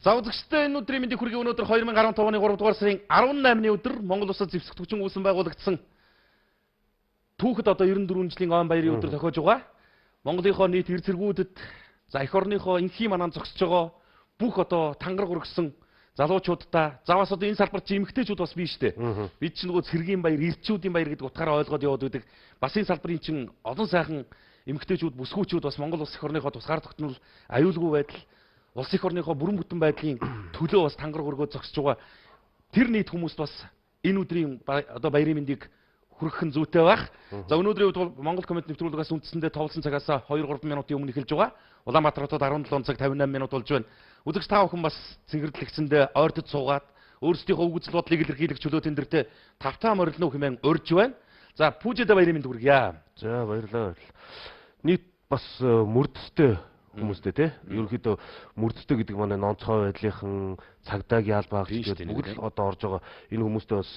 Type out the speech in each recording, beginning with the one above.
За үзэгчдээ энэ өдрийн мэндийг хүргэе. Өнөөдөр 2015 оны 3 дугаар сарын 18-ны өдөр Монгол Улсад зэвсэг түвшин үүсэн байгуулагдсан түүхэд одоо 94 жилийн он баярын өдөр тохиож байгаа. Монголынхоо нийт эр зэргүүдэд за эх орныхоо инхийн манаа зогсож байгаа бүх одоо тангар гөргсөн залуучуудаа заваас одоо энэ салбарт эмэгтэйчүүд бас бий штэ. Бид чинь нөгөө цэргийн баяр, эрчүүдийн баяр гэдэг утгаараа ойлгоод яваад байдаг. Бас энэ салбарын чинь олон сайхан эмэгтэйчүүд, бүсгүүчүүд бас Монгол улс эх орныхоо тусгаар тогтнол, аюулгүй байдал, улс эх орныхоо бүрэн бүтэн байдлын төлөө бас тангар гөргөөд зогсож байгаа. Тэр нийт хүмүүст бас энэ өдрийн одоо баярын мэндийг хүргэх нь зүйтэй байх. За өнөөдрийн үед бол Монгол комент нэвтрүүлгээс үндсэндээ товлсон цагаас 2-3 минутын өмнө эхэлж байгаа. Улаанбаатар хотод 17 цаг 58 минут болж байна. Үзэгч та бүхэн бас цэнгэрлэгцэндээ ойртод суугаад өөрсдийнхөө үгүйцэл бодлыг илэрхийлэх чөлөө тендертэй тавтаа морилно хэмээн урьж байна. За пүүжэдэ баярын мэнд хүргье. За баярлалаа. Нийт бас мөрдөстэй хүмүүстэй тий. Ерөнхийдөө мөрдөстэй гэдэг маань нонцгой байдлынхан цагдаагийн албаа гэж бүгд л одоо орж байгаа. Энэ хүмүүстээ бас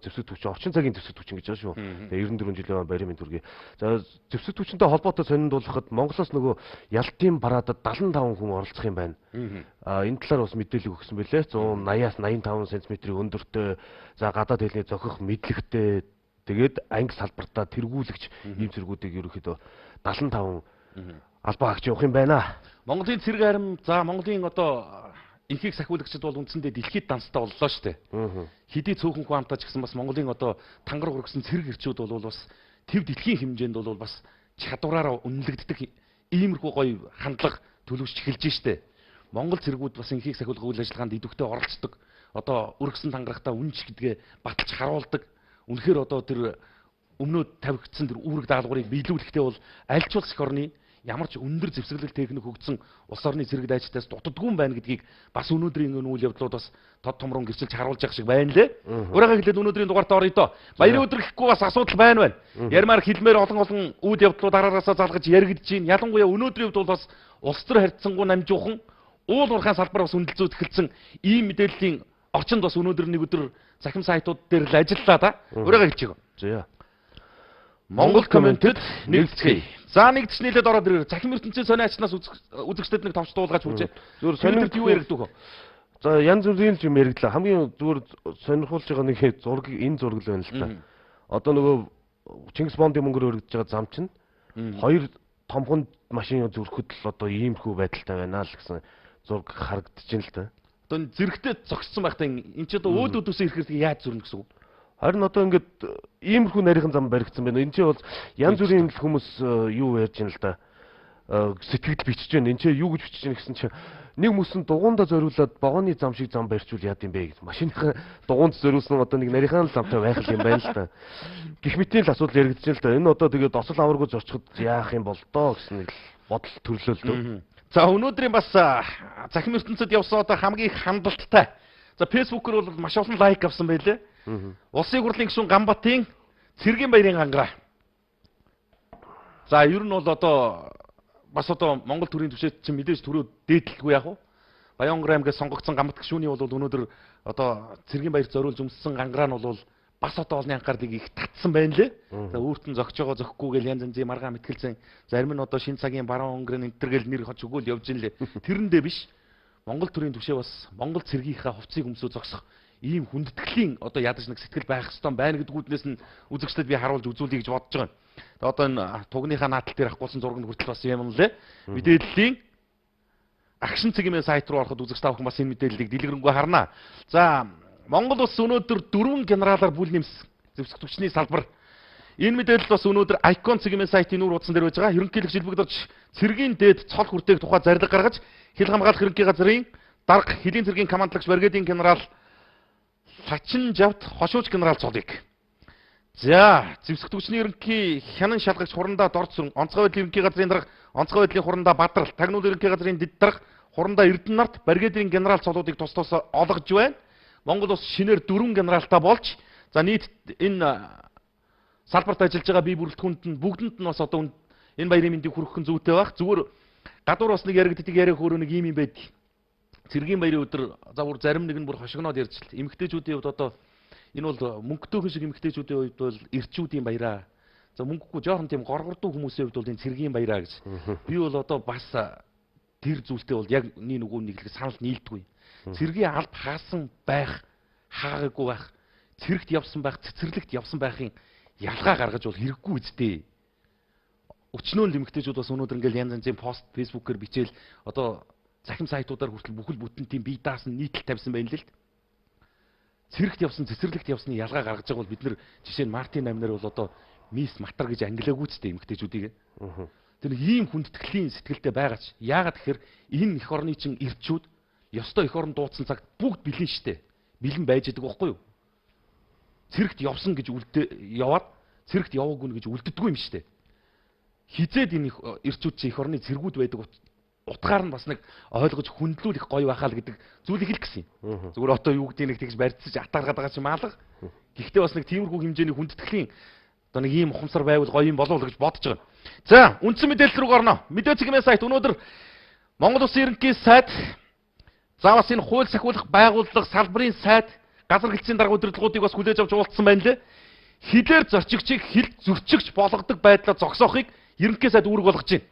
зэвсэг түвшин, орчин цагийн зэвсэг түвшин гэж байгаа шүү. Тэгээ 94 жилийн баярын мэнд хүргэе. За зэвсэг түвшинтэй холбоотой сониндуулахад Монголоос нөгөө Ялтын парадад 75 хүн оролцох юм байна. Энэ талаар бас мэдээлэл өгсөн байлээ. 180-аас 85 см өндөртэй, за гадаад хэлний зохих мэдлэгтэй, тэгээд анги салбартаа тэргүүлэгч ийм зэргүүдийг ерөнхийдөө 75 албаа агч явах юм байна. Монголын цэрэг харим за Монголын одоо инхийг сахиулагчид бол үндсэндээ дэлхийд данстай боллоо шүү дээ. Хэдий цөөхөн хүн амтаж гэсэн бас Монголын одоо тангар хүргэсэн цэрэг ирчүүд бол бас төв дэлхийн хэмжээнд бол бас чадвараараа үнэлэгддэг иймэрхүү гоё хандлага төлөвшж эхэлж штэ. Монгол цэргүүд бас инхийг сахиулах үйл ажиллагаанд идэвхтэй оролцдог. Одоо өргөсөн тангарахтаа үнж гэдгээ баталж харуулдаг. Үнэхээр одоо тэр өмнөд тавигдсан тэр үүрэг даалгаврыг биелүүлэхдээ бол аль ч улс эх орны ямар ч өндөр зэвсэглэл техник хөгжсөн улс орны цэрэг дайчдаас дутдаггүй юм байна гэдгийг бас өнөөдрийн энэ үйл явдлууд бас тод томрон гэрчилж харуулж байгаа шиг байна лээ. Ураагаа хэлээд өнөөдрийн дугаартаа оръё доо. Баярын өдөр гэхгүй бас асуудал байна. Ярмаар хэлмээр олон үйл явдлууд араагаасаа залгаж яригдж байна. Ялангуяа өнөөдрийн үед бол бас улс төр харьцангуй намжуухан уул уурхайн салбар бас үнэлзүүд эхэлсэн ийм мэдээллийн орчинд бас өнөөдөр нэг өдөр захим сайтууд дээр л ажиллалаа да. Ураагаа хэлчихье. За. Монгол комментэд нэгтгэе. За нэгдч нийлээд ороод ирээ. Захим ертөнцийн сони ачнаас үзэгчдэд нэг товч дуулгаач хүчээ. Зүгээр сонирхолтой юу яригддаг вэ? За янз бүрийн юм яригдлаа. Хамгийн зүгээр сонирхуулж байгаа нэг зураг энэ зураг л байна л та. Одоо нөгөө Чингис Бондын мөнгөөр өргөдөж байгаа зам чинь хоёр томхон машин зүрхэд л одоо иймэрхүү байдалтай байна л гэсэн зураг харагдаж байна л та. Одоо зэрэгтэй зогссон байхдаа энэ ч одоо өөд өдөөсөө ирэхээр яаж зөрнө гэсэн үг? Харин одоо ингээд иймэрхүү нарийнхан зам баригдсан байна. Энд чинь бол янз бүрийн хүмүүс юу ярьж байна л да. Сэтгэл бичиж байна. Энд чинь юу гэж бичиж байна гэсэн чинь нэг мөсөн дугуйнда зориулаад вагоны зам шиг зам барьчвал яад юм бэ гэж. Машиныхаа дугуйнд зориулсан одоо нэг нарийнхан замтай байх юм байна л да. Гэх мэтийн л асуудал яригдж байна л да. Энэ одоо тэгээд осол аваргуу зорчиход яах юм бол доо гэсэн нэг бодол төрлөөлдөө. За өнөөдрийн бас захим ертөнцид явсан одоо хамгийн их хандлттай. За фэйсбүүкээр бол маш олон лайк авсан байлээ. Улсын хурлын гишүүн Ганбатын цэргийн баярын гангараа. За ер нь бол одоо бас одоо Монгол төрийн түвшинт чинь мэдээж төрөө дээдлгүй яах вэ? Баянгар аймгаас сонгогдсон Ганбат гишүүний бол өнөөдөр одоо цэргийн баярт зориулж өмссөн гангараа нь бол бас одоо олонний анхаарлыг их татсан байна лээ. За өөртөө зогч байгаа зөхгүй гэл янз янзын маргаан мэтгэлцэн зарим нь одоо шин цагийн баруун өнгөрн энтер гэл нэр хоч өгөөл явж ин лээ. Тэрэндээ биш. Монгол төрийн түвшээ бас Монгол цэргийнхаа хувцсыг өмсөө зогсох ийм хүндэтгэлийн одоо ядаж нэг сэтгэл байх ёстой байна гэдгүүднээс нь үзэгчдэд би харуулж үзүүлье гэж бодож байгаа юм. Тэгээ одоо энэ тугныхаа наадтал дээр авахгүйсэн зураг нь хүртэл бас юм лээ. Мэдээллийн агшин цэгийн сайт руу ороход үзэгч та бүхэн бас энэ мэдээллийг дэлгэрэнгүй харнаа. За Монгол улс өнөөдөр 4 генералаар бүл нэмс зэвсэг түвшний салбар. Энэ мэдээлэл бас өнөөдөр Icon цэгийн сайтын нүүр утсан дээр байж байгаа. Ерөнхийлөгч Илбэгдорч цэргийн дээд цол хүртээх тухай зарлиг гаргаж хил хамгаалах ерөнхий газрын дарга хэлийн цэргийн командлагч бригадийн генерал Лачин Жавт хошууч генерал цолыг. За зэвсэг түвшний ерөнхий хянан шалгагч хурандаа Дорцсон, онцгой байдлын ерөнхий газрын дарга, онцгой байдлын хурандаа Бадрал, тагнуул ерөнхий газрын дэд дарга, хурандаа Эрдэнэт бригадийн генерал цолуудыг тус тусаа олгож байна. Монгол улс шинээр 4 генералтай болж за нийт энэ салбарт ажиллаж байгаа бие бүрэлдэхүүнд нь бүгдэнд нь бас одоо энэ баярын мэндийг хүргэх нь зүйтэй байх. Зүгээр гадуур бас нэг яригддаг яриа хөөрөө нэг юм байдаг. Цэргийн баярын өдөр за бүр зарим нэг нь бүр хошигноод ярьж л эмэгтэйчүүдийн хувьд одоо энэ бол мөнгөтэйхэн шиг эмэгтэйчүүдийн хувьд бол эрчүүдийн баяраа. За мөнгөгүй жоохон тийм горгордуу хүмүүсийн хувьд бол энэ цэргийн баяраа гэж. Би бол одоо бас тэр зүйлтэй бол яг нөгөө нэг санал нийлдэггүй. Цэргийн алба хаасан байх, хаагаагүй байх, цэрэгт явсан байх, цэцэрлэгт явсан байхын ялгаа гаргаж бол хэрэггүй үстэй. Өчнөө л эмэгтэйчүүд бас өнөөдөр ингээл янз янзын пост фэйсбүүкээр бичээл одоо захим сайтуудаар хүртэл бүхэл бүтэн тийм бие даасан нийтлэл тавьсан байна л. Цэрэгт явсан, цэцэрлэгт явсны ялгаа гаргаж байгаа бол бид нар жишээ нь Мартин амнаар бол одоо мисс матар гэж ангилаагүй ч гэдэг эмэгтэйчүүдийг. Тэр нэг ийм хүндэтгэлийн сэтгэлтэй байгаач. Яагаад тэгэхээр энэ эх орны чин ирчүүд ёстой эх орн дуудсан цагт бүгд бэлэн штэ. Бэлэн байж байгаа байхгүй юу? Цэрэгт явсан гэж яваад цэрэгт яваагүй гэж үлддэггүй юм штэ. Хизээд энэ ирчүүд чи эх орны цэргүүд байдаг утгаар нь бас нэг ойлгож хүндлүүлэх гоё байхаа л гэдэг зүйлийг хэл гэсэн юм. Зүгээр одоо юу гэдэг нэг тэгж барьцаж атааргаад байгаа чи маалга. Гэхдээ бас нэг тиймэрхүү хэмжээний хүндэтгэлийн одоо нэг ийм ухамсар байвал гоё юм болов уу гэж бодож байгаа. За, үндсэн мэдээлэл рүү орно. Мэдээ цэгийн сайт өнөөдөр Монгол Улсын ерөнхий сайд заавас энэ хууль сахиулах байгууллага салбарын сайд газар хэлтсийн дарга удирдлагуудыг бас хүлээж авч уулзсан байна лээ. Хилээр зорчигчийг хил зөрчигч болгодог байдлаа зогсоохыг ерөнхий сайд үүрэг болгож байна.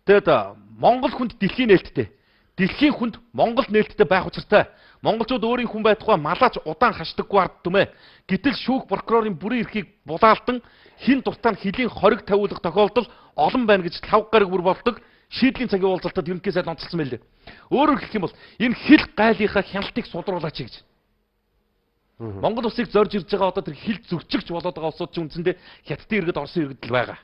Тэгэд Монгол хүнд дэлхийн нээлттэй. Дэлхийн хүнд Монгол нээлттэй байх учиртай. Монголчууд өөрийн хүн байтугай малаач удаан хаштаггүй ард түмэ. Гэтэл шүүх прокурорын бүрэн эрхийг булаалдан хин дуртай нь хилийн хориг тавиулах тохиолдол олон байна гэж 5 гараг бүр болдог. Шийдлийн цагийн уулзалтад ерөнхий сайд онцлсан байлээ. Өөрөөр хэлэх юм бол энэ хил гайлынхаа хяналтыг судруулаач гэж. Монгол улсыг зорж ирж байгаа одоо тэр хил зөрчигч болоод байгаа улсууд чинь үндсэндээ хятадын иргэд Оросын иргэд л байгаа.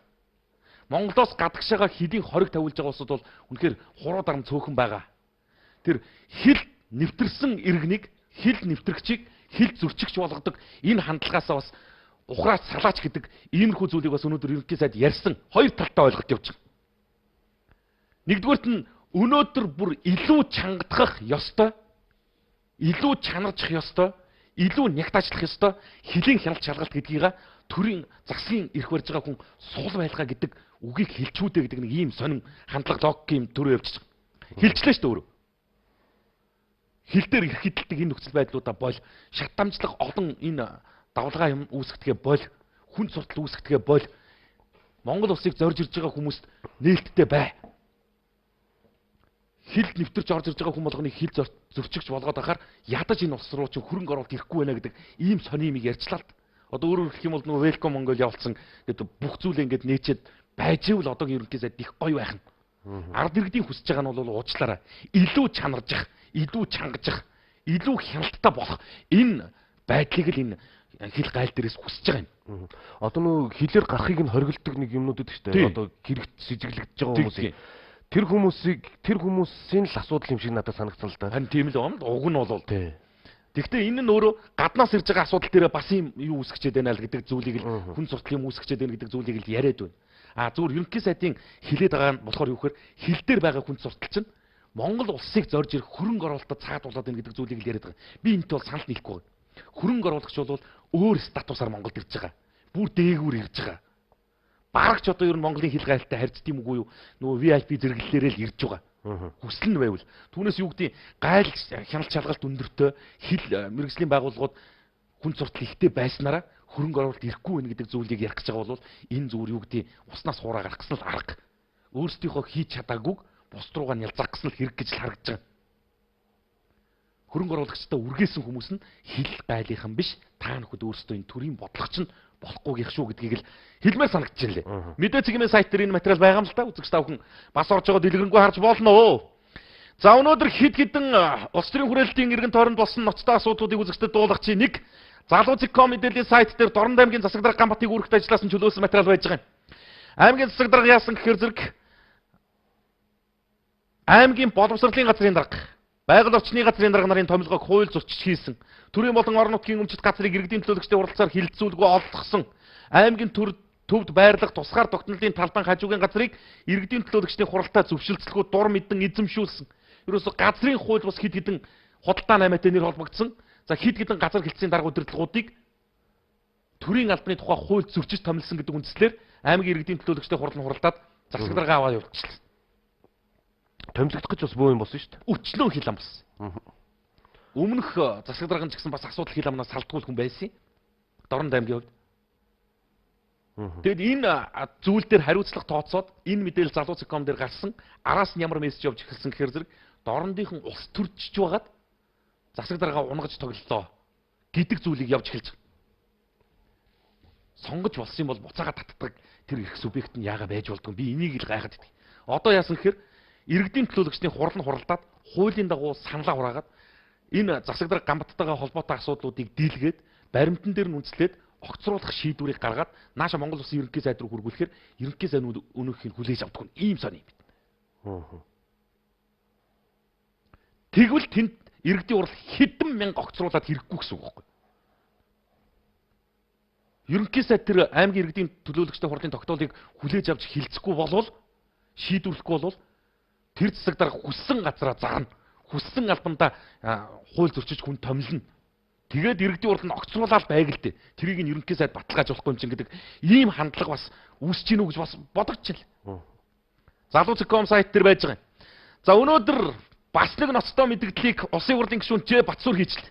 Монголоос гадагшаага хилийн хориг тавиулж байгаа улсууд бол үнэхээр хуруу дарам цөөхөн байгаа. Тэр хил нэвтэрсэн иргэнийг, хил нэвтрэгчийг хил зөрчигч болгодог энэ хандлагаасаа бас ухраас салаач гэдэг иймэрхүү зүйлийг бас өнөөдөр ерөнхий сайд ярьсан. Хоёр талтай ойлголт явж байгаа. Нэгдүгээрт нь өнөөдөр бүр илүү чангадах ёстой, илүү чанаржих ёстой, илүү нягтаачлах ёстой хилийн хяналт шалгалт гэдгийга төрийн засгийн эрх барьж байгаа хүн сул байлгаа гэдэг үгийг хэлчүүдэ гэдэг нэг ийм сонин хандлага логикийн төрөө явж байгаа. Хэлчлээ шүү дээ өөрөө. Хил дээр эрх хидэлдэг энэ нөхцөл байдлуудаа бол шатамжлах олон энэ давлгаа юм үүсгэдгээ бол хүн суртал үүсгэдгээ бол Монгол улсыг зорж ирж байгаа хүмүүст нээлттэй бай. Хил нэвтэрч орж ирж байгаа хүн болгоныг хил зөрчигч болгоод ахаар ядаж энэ улс руу чинь хөрөнгө оруулалт ирэхгүй байна гэдэг ийм сони юмыг ярьчлаа л. Одоо өөрөөр хэлэх юм бол нөгөө Welcome Mongolia явуулсан гэдэг бүх зүйлээ ингэж нээчээд байж ивэл одоогийн ерөнхий сайд их гоё байх нь. Ард иргэдийн хүсэж байгаа нь бол уучлаарай. Илүү чанаржих, илүү чангажих, илүү хяналттай болох энэ байдлыг л энэ хил гайл дээрээс хүсэж байгаа юм. Одоо нөгөө хилээр гарахыг нь хориглдог нэг юмнууд гэдэг шүү дээ. Одоо гэрэгт сэжиглэгдэж байгаа хүмүүсийг тэр хүмүүсийн л асуудал юм шиг надад санагдсан л да. Харин тийм л юм. Уг нь бол тий. Гэхдээ энэ нь өөрөө гаднаас ирж байгаа асуудал дээр бас юм юу үүсгэж байна л гэдэг зүйлийг л хүн суртал юм үүсгэж байна гэдэг зүйлийг л яриад байна. Зүгээр ерөнхий сайдын хилээд байгаа нь болохоор юу гэхээр хил дээр байгаа хүн суртал чинь Монгол улсыг зорж ирэх хөрөнгө оруулалтад цаадуулаад байна гэдэг зүйлийг л яриад байгаа. Би энэтэй бол санал нийлэхгүй байна. Хөрөнгө оруулагч бол өөр статусаар Монголд ирж байгаа. Бүр дээгүүр ирж байгаа. Барагч одоо ер нь Монголын хил гайлтай харьцдаг юм уу юу? Нөгөө VIP зэрэглэлээрээ л ирж байгаа. Хүсэл нь байвал түүнээс юу гэдэг гайл хяналт шалгалт өндөртөө хил мэрэгжлийн байгууллагууд хүн суртал ихтэй байснараа хөрөнгө оруулалт ирэхгүй байх гэдэг зүйлийг ярих гэж байгаа бол энэ зүгээр юу гэдэг уснаас хуураа гарах гэсэн л арга. Өөрсдийнхөө хийж чадаагүй бусд руугаа нялзах гэсэн л хэрэг гэж л харагдаж байгаа. Хөрөнгө оруулагчтай үргээсэн хүмүүс нь хил гайлынхан биш та нөхөд өөрсдөө энэ төрийн бодлогоч нь болохгүй гэх шүү гэдгийг л хэлмээр санагдаж байна лээ. Мэдээ цэгийн сайт дээр энэ материал байгаа юм л та. Үзэгч тавхан бас орж байгаа дэлгэрэнгүй харж болно оо. За өнөөдөр хэд хэдэн улс төрийн хүрээлтийн иргэн тойронд болсон ноцтой асуудлуудыг үзэгчдэд дуулгах чи нэг залуу.com мэдээллийн сайт дээр Дорнод аймгийн засаг дарга Гамбатыг үүрэгт ажилласан чөлөөсөн материал байж байгаа юм. Аймгийн засаг дарга яасан гэхээр зэрэг аймгийн боловсролын газрын дарга, байгаль орчны газрын дарга нарын томилгоог хууль зөрчиж хийсэн. Төрийн болон орон нутгийн өмчит газрыг иргэдийн төлөөлөгчтэй уралцаар хилцүүлгүй олдгосон. Аймгийн төвд байрлах тусгаар тогтнолын талбайн хажуугийн газрыг иргэдийн төлөөлөгчдийн хуралдаа зөвшөлдсөлгүй дур мэдэн эзэмшүүлсэн. Ерөөсө газрын хууль бас хэд хэдэн худалдаа наймаатай нэр холбогдсон. За хэд хэдэн газар хэлтсийн дарга удирдлагуудыг төрийн албаны тухай хууль зөрчиж томилсон гэдэг үндслээр аймгийн иргэдийн төлөөлөгчдийн хуралдаад засаг дарга аваад явуулчихлаа. Томилогдох гэж бас бөө юм болсон шүү дээ. Өчлөө хил ам болсон. Өмнөх засаг дарган ч гэсэн бас асуудал хил амнаас салтгүй хүн байсан. Дорнод аймгийн хувьд. Тэгэд энэ зүйл дээр хариуцлага тооцоод энэ мэдээлэл залуу.com дээр гарсан араас нь ямар мессеж явж эхэлсэн гэхээр зэрэг дорндынхан ус төрчж байгаад засаг дарга унгаж тоглолоо гэдэг зүйлийг явж эхэлж байгаа. Сонгож болсон юм бол буцаага татдаг тэр их субъект нь яага байж болдгоо би энийг л гайхаад идэг. Одоо яасан гэхээр иргэдийн төлөөлөгчдийн хурал нь хуралдаад хуулийн дагуу саналаа хураагаад энэ засаг дарга гамбаттайгаа холбоотой асуудлуудыг дийлгээд баримтан дээр нь үндэслээд огцруулах шийдвэрийг гаргаад нааша Монгол Улсын ерөнхий сайд руу хүргүүлэхээр ерөнхий сайд өнөөхийг хүлээж авдаг ийм сони юм бид. Тэгвэл тэнд иргэдийн хурал хэдэн мянга огцруулаад хэрэггүй гэсэн үг байхгүй. Ерөнхий сайд тэр аймгийн иргэдийн төлөөлөгчдийн хурлын тогтоолыг хүлээж авч хилцэхгүй болвол шийдвэрлэхгүй болвол тэр засаг дарга хүссэн газараа зарна. Хүссэн албандаа хууль зөрчиж хүн томилно. Тэгээд иргэдийн хурал нь огцруулаад байг л дээ. Тэрийг нь ерөнхий сайд баталгааж болохгүй юм чинь гэдэг ийм хандлага бас үүсэж гинүү гэж бас бодогч л. Залуу.com сайт дээр байж байгаа юм. За өнөөдөр бас нэг ноцтой мэдгдлийг улсын хурлын гишүүн Ж Батсуур хийчлээ.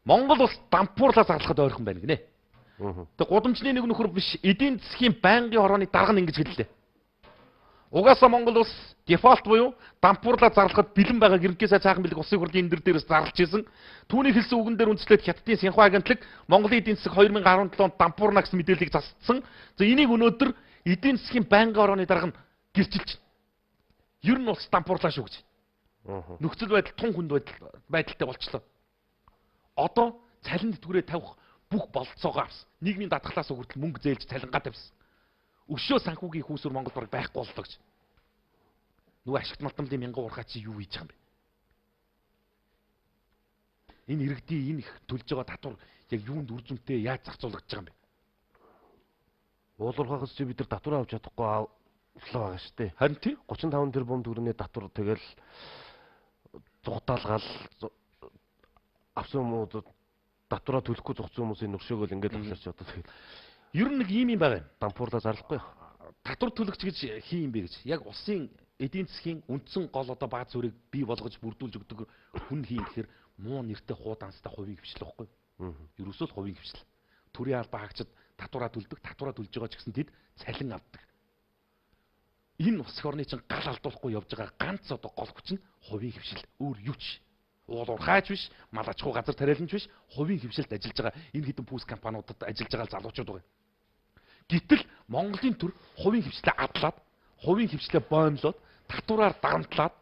Монгол улс дампуурлаа зарлахад ойрхон байна гинэ. Тэг гудамжны нэг нөхөр биш эдийн засгийн байнгын хорооны дарга нь ингэж хэллээ. Угаасаа Монгол улс дефолт буюу дампуурлаа зарлахад бэлэн байгааг ерөнхий сайд цаахан бэлэг улсын хурлын энэ дээрээс зарлж ирсэн. Түүний хэлсэн үгэн дээр үндэслээд Хятадын Синхуа агентлаг Монголын эдийн засаг 2017 онд дампуурна гэсэн мэдээллийг засцсан. За энийг өнөөдөр эдийн засгийн байнгын хорооны дарга нь гэрчилж байна. Ер нь улс дампуурлаа шүү гэж. Нөхцөл байдал тун хүнд байдалтай болчлоо. Одоо цалин тэтгэврээ тавих бүх бололцоогоо авсан. Нийгмийн даатгалаас хүртэл мөнгө зээлж цалингаа тавьсан. Өшөө санхүүгийн хүүсүр Монгол бараг байхгүй боллоо гэж. Нөгөө ашигт малтамлын мянган урхаа чи юу хийж байгаа юм бэ? Энэ иргэдийн энэ их төлж байгаа татвар яг юунд үр дүнтэй яаж зарцуулагдж байгаа юм бэ? Уулуурхаагаас чи бид нар татвар авч чадахгүй авлаа байгаа шүү дээ. Харин тийм 35 тэрбум төгрөний татвар тэгэл зугатаалгаал авсан хүмүүд татвараа төлөхгүй зогцсон хүмүүсийн нөршөөгөл ингээд авлаач одоо тэгэл. Ер нь нэг ийм юм байгаа юм. Дампуурлаа зарлахгүй. Татвар төлөгч гэж хин юм бэ гэж. Яг улсын эдийн засгийн үндсэн гол одоо бааз зүрийг бий болгож бүрдүүлж өгдөг хүн хийн гэхээр муу нэртэй хуу данстай хувийн хвшил байхгүй. Ерөөсөө л хувийн хвшил. Төрийн албаа хаагчид татвараа төлдөг, татвараа төлж байгаа ч гэсэн тэд цалин авдаг. Энэ улс орны чинь гал алдуулахгүй явж байгаа ганц одоо гол хүч нь хувийн хвшил. Өөр юу ч уулуурхаач биш, мал аж ахуй газар тариаланч биш, хувийн хвшилд ажиллаж байгаа энэ хэдэн пүүс компаниудад ажиллаж байгаа залуучууд байгаа. Гэтэл Монголын төр хувийн хвшлээ адлаад, хувийн хвшлээ боомлоод, татвараар дарамтлаад,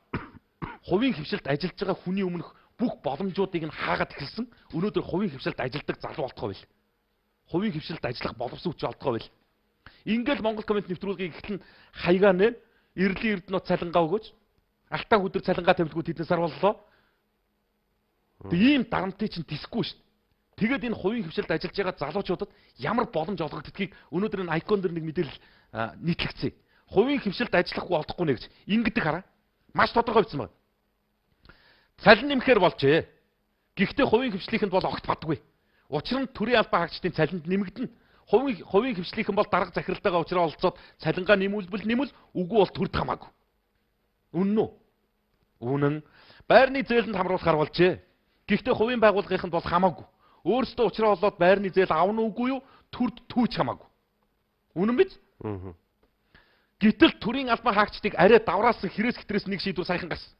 хувийн хвшилд ажиллаж байгаа хүний өмнөх бүх боломжуудыг нь хаагаад эхэлсэн. Өнөөдөр хувийн хвшилд ажилладаг залуу болтгоо байл. Хувийн хвшилд ажиллах боловсон хүч олдгоо байл. Ингээл Монгол коммент нэвтрүүлгийг ихлэн хаягаа нэ, эрдлийн эрдэнэт цалингаа өгөөж, алтан хүдэр цалингаа тавилгүй тэднээс арваллаа. Ийм дарамтыг чинь тисэхгүй шүү дээ. Тэгээд энэ хувийн хвшилд ажиллаж байгаа залуучуудад ямар боломж олгогддгийг өнөөдөр энэ айкон дээр нэг мэдээлэл нийтлэгдсэн. Хувийн хвшилд ажиллахгүй олдохгүй нэ гэж ингэдэг хараа. Маш тодорхой бичсэн байна. Цалин нэмэхээр болжээ. Гэхдээ хувийн хвшлийнхэнд бол огт бадгүй. Учир нь төрийн албан хаагчдын цалинд нэмэгдэнэ. Хувийн хвшлийнхэн бол дарга захиралтайгаа уулзраа олцоод цалингаа нэмүүлбэл нэмвэл үгүй бол төрд хамаагүй. Үнэн үү? Үнэн. Байрны зээлэнд хамруулахар болжээ. Гэхдээ хувийн байгууллагынханд бол хамаагүй. Өөрсдөө уучраа болоод байрны зээл авна уугүй юу? Төрд түүч хамаагүй. Үнэн биз? Гэтэл төрийн албан хаагчдыг арай давраасан хэрэгс хэтрээс нэг шийдвэр саяхан гарсан.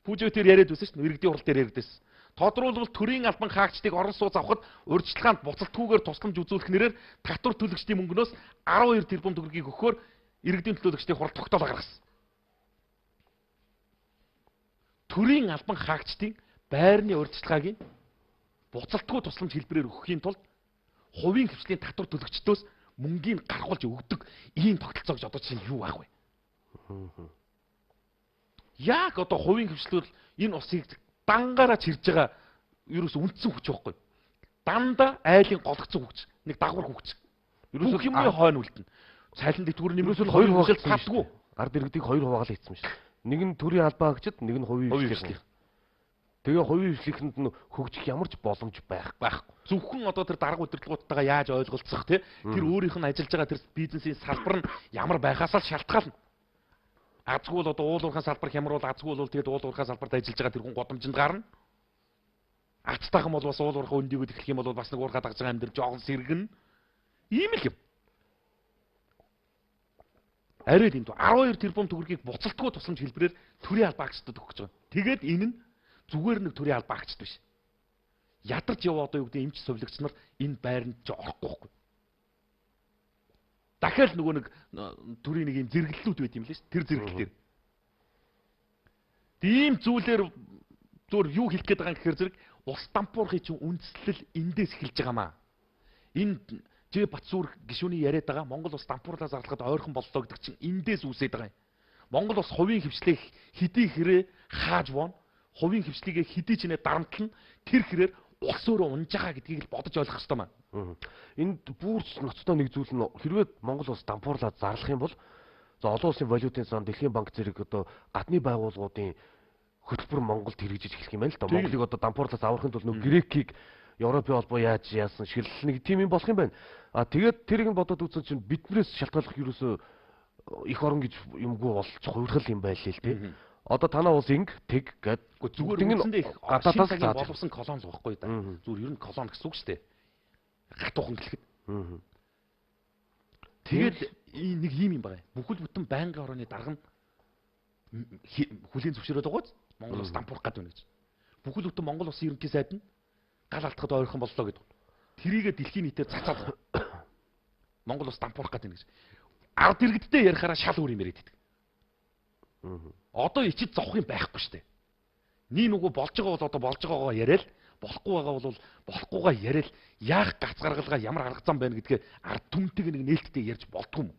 Пүүжөө тэр яриад байсан шүү дээ. Иргэдийн хурал дээр яриад байсан. Тодруулбал төрийн албан хаагчдыг орон сууц авахд урьдчилгаанд буцалтгүйгээр тусламж үзүүлэх нэрээр татвар төлөгчдийн мөнгнөөс 12 тэрбум төгрөгийг өгөхөөр иргэдийн төлөөлөгчдийн хурал тогтоолоо гаргасан. Төрийн албан хаагчдын байрны урьдчилгааг буцалтгүй тусламж хэлбэрээр өгөхийн тулд хувийн хвшлийн татвар төлөгчдөөс мөнгийг гаргуулж өгдөг ийм тогтолцоо гэж одоо чинь юу байх вэ? Яг одоо хувийн хвшлүүд энэ усыг дангаараа чирж байгаа ерөөс үндсэн хүч байхгүй. Дандаа айлын голгцсон хүч, нэг дагвар хүч. Ерөөсөө юмны хойно үлдэнэ. Цалин дэвтгүүр нэмээсэл хоёр хуваалт татдаггүй. Ард иргэдийг хоёр хуваалт хийсэн шүү. Нэг нь төрийн албан хаагчид, нэг нь хувийн хвшлийнх. Тэгээ хувийн хвшлийнхэнд нь хөгжих ямар ч боломж байхгүй. Зөвхөн одоо тэр дарга удирдлагуудтайгаа яаж ойлголцох тэр өөрийнх нь ажиллаж байгаа тэр бизнесийн салбар нь ямар байхаас л шалтгаална. Азгүй бол одоо уулуурхайн салбар хямруул, азгүй бол тэгээд уулуурхайн салбарт ажиллаж байгаа тэр хүн годомжинд гарна. Ацтайхан бол бас уулуурхайн өндийгөө эхлэх юм бол бас нэг уурхаа дагж байгаа юм дээр жоохон сэргэн. Ийм л юм. Арай энд 12 тэрбум төгрөгийг буцалтгүй тусламж хэлбэрээр төрийн албаа агчдад өгч байгаа. Тэгээд энэ нь зүгээр нэг төрийн албаа агчд биш. Ядарч яваа одоо юу гэдэг эмч сувлагч нар энэ байранд ч орохгүй байхгүй. Дахиад нөгөө нэг төрийн нэг юм зэрэглэлүүд байт юм лээс тэр зэрэглэл дээр. Ийм зүйлээр зур юу хэлэх гээд байгаа юм гэхээр зэрэг улс дампуурхын чинь үндслэл эндээс эхэлж байгаамаа. Энэ Ж Батсүр гишүүний яриад байгаа Монгол улс дампуурлаа зарлахад ойрхон боллоо гэдэг чинь эндээс үүсээд байгаа юм. Монгол улс хувийн хвшлийг хэдий хэрэг хааж воно, хувийн хвшлийгээ хэдий ч нэ дарамтлна, тэр хэрээр улс өөрөө унж байгаа гэдгийг л бодож ойлгох хэрэгтэй маа. Энд бүрч ноцтой нэг зүйл нь хэрвээ Монгол улс дампуурлаа зарлах юм бол за олон улсын валютын сан, Дэлхийн банк зэрэг одоо гадны байгууллагуудын хөтөлбөр Монголд хэрэгжиж эхлэх юм байна л да. Монголыг одоо дампуурлаас аврахын тулд нөгөө Грекийг Европын холбоо яаж яасан ширлэл нэг тийм юм болох юм байна. Тэгээд тэрийг нь бодоод үзсэн чинь биднээс шалтгааллах юусоо их орон гэж юмгүй болчих хувирхал юм байлээ л дээ. Одоо танаа улс инг тэг гэд зүгээр үндсэндээ их гадаадаас боловсон колони л байхгүй да. Зүгээр ер нь колони гэсэн үг шүү дээ. Гатуухан гэлэхэд. Тэгээд нэг юм байгаа. Бүхэл бүтэн байнгын орны дарга нь хүлийн зөвшөөрөд байгааз Монгол улс дампуурах гэдэг байна гэж. Бүхэл бүтэн Монгол улсын ерөнхий сайд нь гал алдахад ойрхон боллоо гэдэг. Тэрийгэ дэлхийн нийтээр цацаад Монгол улс дампуурах гэдэг юм гэж. Ард иргэдтэй ярихаараа шал өөр юм яриад байдаг. Одоо ичид зовх юм байхгүй шүү дээ. Нэг нүгөө болж байгаа бол одоо болж байгаагаа яриад, болохгүй байгаа бол болохгүйгаа яриад, яах гац гаргалгаа ямар арга зам байна гэдгээ ард түмтэйг нэг нээлттэй ярьж болдгүй юм.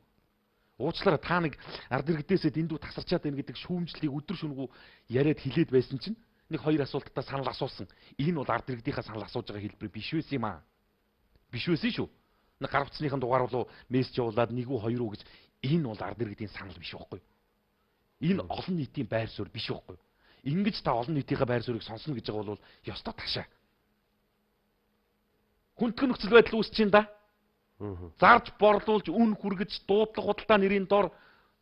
Уучлаарай та нэг ард иргэдээсээ дэндүү тасарчаад байна гэдэг шүүмжлэлийг өдөр шөнөгүй яриад хилээд байсан чинь нэг хоёр асуултаа санал асуусан. Энэ бол ард иргэдийнхаа санал асууж байгаа хэлбэр биш байсан юм аа. Биш байсан шүү. Нэг гар утасныхан дугаар болов мессеж явуулаад нэг үү хоёр үү гэж энэ бол ард иргэдийн санал биш байхгүй. Энэ олон нийтийн байр суурь биш байхгүй. Ингэж та олон нийтийнхээ байр суурийг сонсно гэж байгаа бол ёстой ташаа. Хүндхэн нөхцөл байдал үүсэж байна да. Зарж борлуулж үн хүргэж дуудлага худалдаа нэрийн дор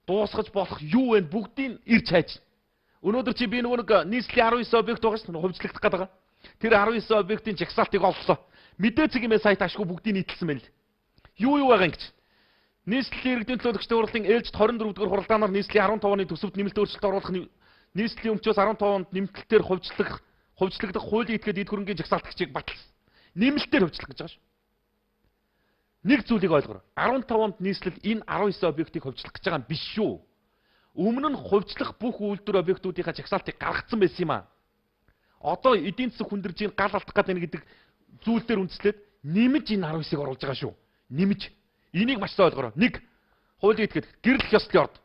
дуусгаж болох юу вэ бүгдийг ирж хайж. Өнөөдөр чи би нөгөө нэг нийслэлийн 19 объект байгаа шүү дээ хувьчлагдах гэдэг. Тэр 19 объектын жагсаалтыг оллоо. Мэдээ цэгийн сайт ашгүй бүгдийг нийтэлсэн байл. Юу байгаа юм гэж. Нийслэлийн иргэдийн төлөөлөгчдийн хурлын ээлжид 24 дугаар хуралдаанаар нийслэлийн 15 оны төсөвт нэмэлт өөрчлөлт оруулах нийслэлийн өмчөөс 15 онд нэмэлтээр хувьчлагдах хуулийн этгээд эд хөрөнгийн жагсаалтгчийг баталсан. Нэмэлтээр хувьчлах гэж байгаа шүү. Нэг зүйлийг ойлгоро. 15 онд нийслэл энэ 19 объектыг хувьчлах гэж байгаа юм биш шүү. Өмнө нь хувьчлах бүх үйлдвэр объектуудынхаа жагсаалтыг гаргацсан байсан юм аа. Одоо эдийн засаг хүндэржийн гал алдах гэдэг зүйл дээр үндэслээд нэмж энэ 19-ыг оруулж байгаа шүү. Нэмж. Энийг маш сайн ойлгоро. Нэг хуулийн этгээд гэрэл ёслолын орд.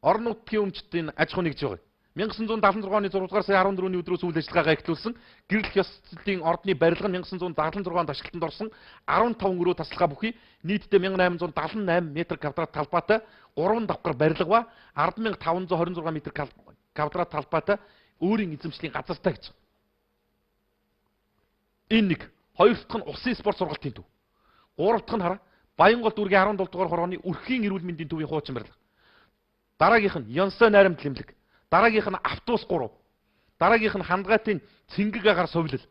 Орон нутгийн өмчтийн аж ахуй нэгж байгаа. 1976 оны 6 дугаар сарын 14-ний өдрөөс үйл ажиллагаагаа эхлүүлсэн. Гэрэл ёслолын ордны барилга нь 1976 онд ашиглалтанд орсон 15 өрөө тасалгаа бүхий нийтдээ 1878 м квадрат талбайтай 3 давхар барилга ба 10526 м квадрат талбайтай өөрийн эзэмшлийн газартай гэж. Энэ нэг. Хоёр дахь нь улсын спорт сургалтын төв. Гурав дахь нь хараа Баянгол дүүргийн 17 дугаар хорооны өрхийн эрүүл мэндийн төвийн хуучин барилга. Дараагийнх нь Янсаа найрамд лэмлэг. Дараагийнх нь автобус 3. Дараагийнх нь хандгаатын цэнгэг агаар сувлал.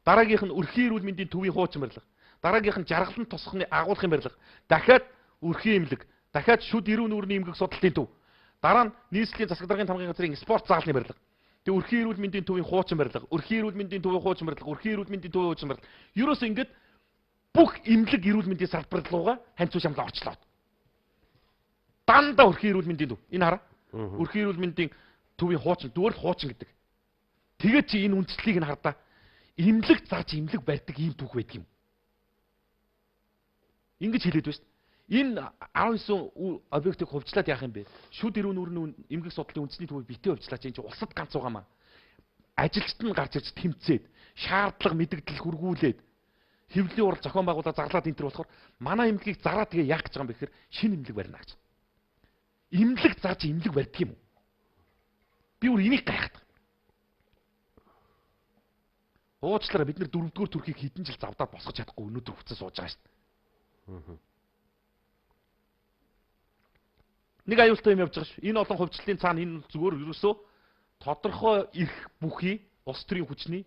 Дараагийнх нь өрхийн эрүүл мэндийн төвийн хуучин барилга. Дараагийнх нь жаргалан тосхны агуулгын барилга. Дахиад өрхийн эмнэлэг. Дахиад шүд эрүүл нүрийн эмгэг судалтын төв. Дараа нь нийслэлийн засаг даргын тамгын газрын спорт заалны барилга. Тэгээ өрхийн эрүүл мэндийн төвийн хуучин барилга. Өрхийн эрүүл мэндийн төвийн хуучин барилга. Өрхийн эрүүл мэндийн төвийн хуучин барилга. Ерөөс ингэж бүх эмнэлэг эрүүл мэндийн салбар руугаа ханцуу шамлаа орчлоо. Дандаа өрхийн эрүүл мэндийн төв. Энэ хараа. Өрхийн эрүүл мэндийн төвийн хуучин, зүгээр л хуучин гэдэг. Тэгээд чи энэ үндслийг нь хардаа. Имлэг зарж имлэг барьдаг ийм түүх байдаг юм. Ингэж хэлээд байна шүү дээ. Энэ 19 объектыг хувьчлаад яах юм бэ? Шүд эрүүл нүрийн эмгэг судлалын үндэсний төвийг битээ хувьчлаач энэ чинь улсад ганц угаамаа. Ажилчид нь гарч ирж тэмцээд, шаардлага мэдэгдэл хургуулээд хэвлэлийн урал зохион байгуулалт зарлаад энэ төр болохоор манай эмнэлгийг зараад тэгээ яах гэж байгаа юм бэ гэхээр шинэ эмнэлэг барина гэж. Эмнэлэг зарж эмнэлэг барьдаг юм уу? Би өөр энийг гайхдаг. Уучлаарай бид нар 4-р төрхийг хэдэн жил завдаад босгож чадахгүй өнөөдөр хүчээр сууж байгаа шүү дээ. Нэг аюултай юм явж байгаа шүү. Энэ олон хувьчлалын цаана энэ зүгээр ерөөсөө тодорхой эрх бүхий улс төрийн хүчний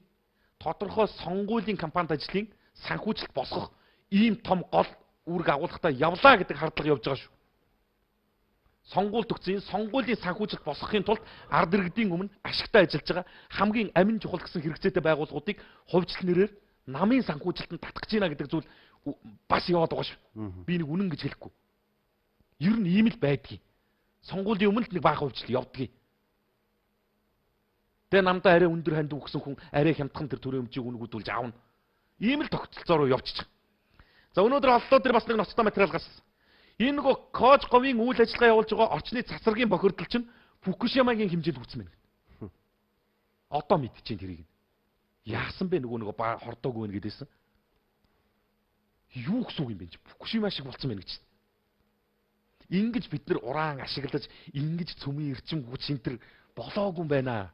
тодорхой сонгуулийн компанид ажлын санхүүжилт босгох ийм том гол үүрэг агуулгатай явлаа гэдэг хардлага явж байгаа шүү. Сонгуульд өгсөн сонгуулийн санхүүжилт босгохын тулд ард иргэдийн өмнө ашигтай ажиллаж байгаа хамгийн амин чухал гэсэн хэрэгцээтэй байгууллагуудыг хувьчлал нэрээр намын санхүүжилтанд татгаж гинэ гэдэг зүйл бас яваад байгаа шүү. Би нэг үнэн гэж хэлэхгүй. Ер нь ийм л байдгийг. Сонгуулийн өмнө нэг баахан хувьчлал явдгийг. Тэгээ намдаа арай өндөр ханд өгсөн хүн арай хямдхан тэр төрийн өмчийг үнгүүдүүлж аавна. Ийм л тогтолцоороо явчихчих. За өнөөдөр оллоо дээр бас нэг ноцтой материал гарсан. Энэ нөгөө кож говийн үйл ажиллагаа явуулж байгаа орчны цацрагийн бохирдол чинь Фукушимагийн хэмжээнд хүрсэн байна. Одоо мэдчихээн тэрийг. Яасан бэ нөгөө хордоогүй нэ гэдээсэн. Юу гэсэн үг юм бэ? Фукушима шиг болцсон байна гэж. Ингиж бид нар ураан ашиглаж, ингэж цөмийн эрчим хүч энтер болоогүй юм байна.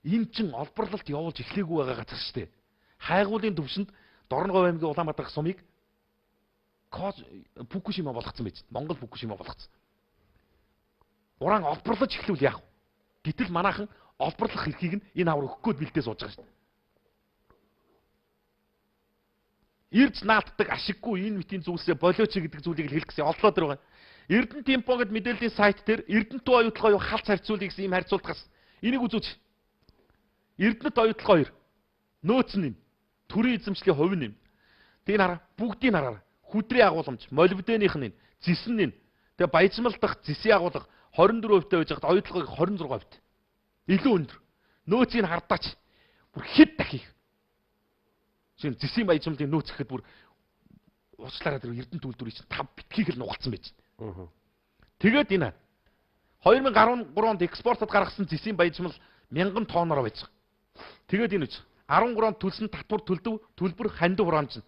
Энэ чин олборлолт явуулж эхлэегүй байгаа газар шүү дээ. Хайгуулын төвшөнд Дорногов аймгийн Улаанбаатар сумыг Фукушима болгоцсон байж. Монгол Фукушима болгоцсон. Уран олборлож эхлүүл яах вэ? Гэтэл манайхан олборлох эрхийг нь энэ авар өгөх гээд бэлдээ сууж байгаа шүү дээ. Ирж нааддаг ашиггүй энэ мэтийн зүйлсээ болооч гэдэг зүйлийг л хэлэх гэсэн оллоо дээр байгаа. Эрдэнэ Темпо гэдэг мэдээллийн сайт дээр Эрдэнэт оюутлогоо юу халц харьцуулъя гэсэн ийм харьцуулт гарсан. Энийг үзүүч. Эрдэнэт оюутлогоо 2 нөөц нь төрийн эзэмшлийн хувь нь. Тэгээ хараа бүгдийг хараа. Хүдрийн агуулмж, молибденых нь, зис нь. Тэгээ баяжмал дахь зисийн агуулга 24% байж хад оюутлогыг 26%. Илүү өндөр. Нөөцийг хардаач. Бүр хэд дахих. Жишээ нь зисийн баяжмалын нөөц гэхэд бүр уучлаарай тэр Эрдэнэт үйлдвэрийн чинь 5 битгийг л нугалсан байж. Тэгээд энэ 2013 онд экспортод гаргасан зисийн баяжмал 1000 тонноор байж байгаа. Тэгээд энэ үз 13 төлсөн татвар төлбөр хандив хураамж нь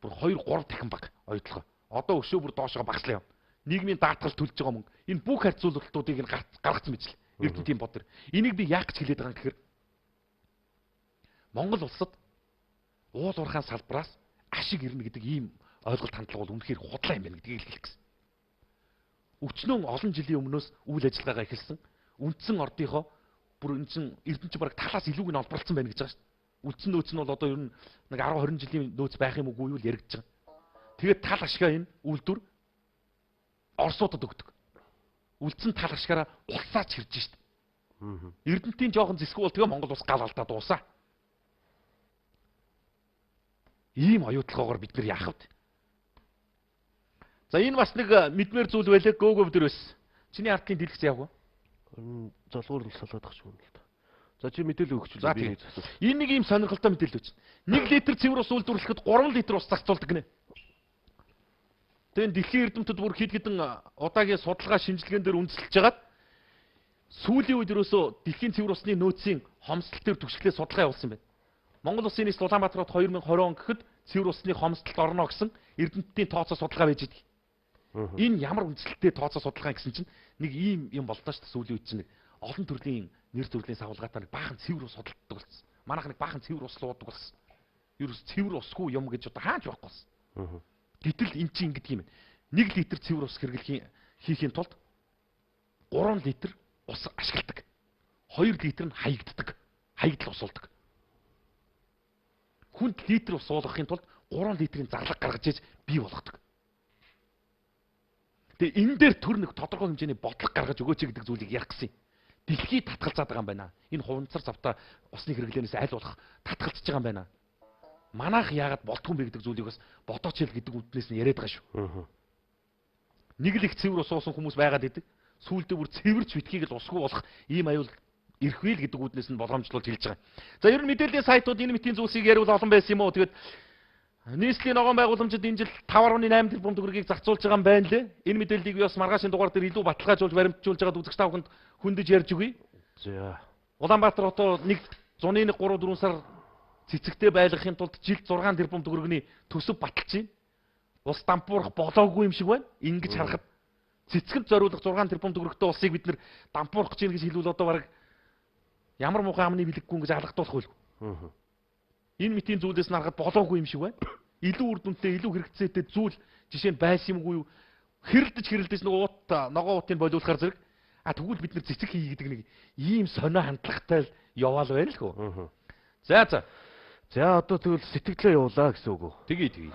бүр 2-3 дахин баг оюутлага. Одоо өшөө бүр доошоо багслаа юм. Нийгмийн даатгал төлж байгаа мөнгө. Энэ бүх харьцуулалтуудыг нь гаргацсан байж л. Эрдэнэтийн бод төр. Энийг би яах гэж хэлээд байгаа юм гэхээр Монгол улсад уул уурхайн салбараас ашиг ирнэ гэдэг ийм ойлголт хандлага бол үнэхээр худлаа юм байна гэдгийг хэлэх гэсэн. Өчнөө олон жилийн өмнөөс үйл ажиллагаагаа эхэлсэн. Үндсэн ордынхоо бүр энэ чин Эрдэнэт баг талаас илүүг нь олборлцсон байна гэж байгаа шүү дээ. Үлдсэн нөөц нь бол одоо ер нь нэг 10-20 жилийн нөөц байх юм уу юу л яригдж байгаа. Тэгээд тал ашгаа энэ үйлдвэр Оросуудад өгдөг. Үлдсэн тал ашгаараа улсаач хэрж штт. Эрдэнэтийн жоохон зэсгүй бол тэгээ Монгол улс гал алдаа дуусаа. Ийм оюутлагаар бид нар яах вэ? За энэ бас нэг мэдмээр зүйл байлаа гоогов дөрөөс. Чиний ардлын дэлгэц яав вэ? Золгуур нь салаад ах шүү дээ. За чи мэдээлэл өгч үү? Энэ нэг ийм сонирхолтой мэдээлэл өгч. 1 литр цэвэр ус үйлдвэрлэхэд 3 литр ус зарцуулдаг гинэ. Тэгээд дэлхийн эрдэмтэд бүр хэд хэдэн удаагийн судалгаа шинжилгээн дээр үндэслэж хагаад сүүлийн үед ерөөсөө дэлхийн цэвэр усны нөөцийн хомсдол төр түвшиглээ судалгаа явуулсан байна. Монгол улсын нийслэл Улаанбаатарт 2020 он гэхэд цэвэр усны хомсдолд орно гэсэн эрдэмтдийн тооцоо судалгаа байж идэг. Энэ ямар үндэслэлтэй тооцоо судалгаа гэсэн чинь нэг ийм юм боллоо шүү дээ сүүлийн үед чинь нэг олон төрлийн нэр төрлийн савлгаатай нэг баахан цэвэр ус судалдаг болсон. Манайх нэг баахан цэвэр ус луудаг болсон. Ерөөс цэвэр усгүй юм гэж одоо хааж байхгүй болсон. Гэтэл эн чинь ингэдэг юм байна. 1 литр цэвэр ус хийхийн тулд 3 литр ус ашигладаг. 2 литр нь хаягддаг. Хаягдал усуулдаг. Хүнд литр ус уулгахын тулд 3 литрийн зарлага гаргаж иж бий болгодог. Тэгээ энэ дээр төр нэг тодорхой хэмжээний бодлого гаргаж өгөөч гэдэг зүйлийг ярих гэсэн. Дэлхийд татгалзаад байгаа юм байна. Энэ хуванцар завта усны хэрэглэнээс аль болох татгалзаж байгаа юм байна. Манайх яагаад болтгүй юм бэ гэдэг зүйлийг бас бодооч хэл гэдэг үднээс нь яриад байгаа шүү. Нэг л их цэвэр ус уусан хүмүүс байгаад идэг. Сүүлдээ бүр цэвэрч битгийг л усгүй болох ийм аюул ирэх вэ гэдэг үднээс нь боломжлуулж хэлж байгаа. За ер нь мэдээллийн сайтууд энэ мэтийн зүйлсийг яриул олон байсан юм уу? Тэгээд нийслэлийн ногоон байгууламжид энэ жил 5.8 тэрбум төгрөгийг зарцуулж байгаа юм байна лээ. Энэ мэдээллийг би бас маргаашийн дугаар дээр илүү баталгаажуулж баримтжуулж байгаад үзэгч та бүхэнд хүндэж ярьж өгье. За. Улаанбаатар хотоо 1-3-4 сар цэцэгтэй байлгахын тулд жилд 6 тэрбум төгрөгийн төсөв баталж байна. Ус дампуурах болоогүй юм шиг байна. Ингэж харахад цэцгэд зориулах 6 тэрбум төгрөгтэй усыг бид нэр дампуурах гэж хэлвэл одоо бараг ямар муухай амны бэлэггүй ингэж алгадуулах байлгүй. Энэ мэтийн зүйлээс нь харахад болоогүй юм шиг байна. Илүү үр дүнтэй, илүү хэрэгцээтэй зүйл жишээ нь байсан юмгүй юу? Хэрэлдэж ногоо уутыг болиулахар зэрэг тэгвэл бид нэр цэцэг хий гэдэг нэг ийм сонио хандлагатай л яваал байна л хөө. За. За одоо тэгвэл сэтгэлээ явуулаа гэсэн үг үү? Тгий.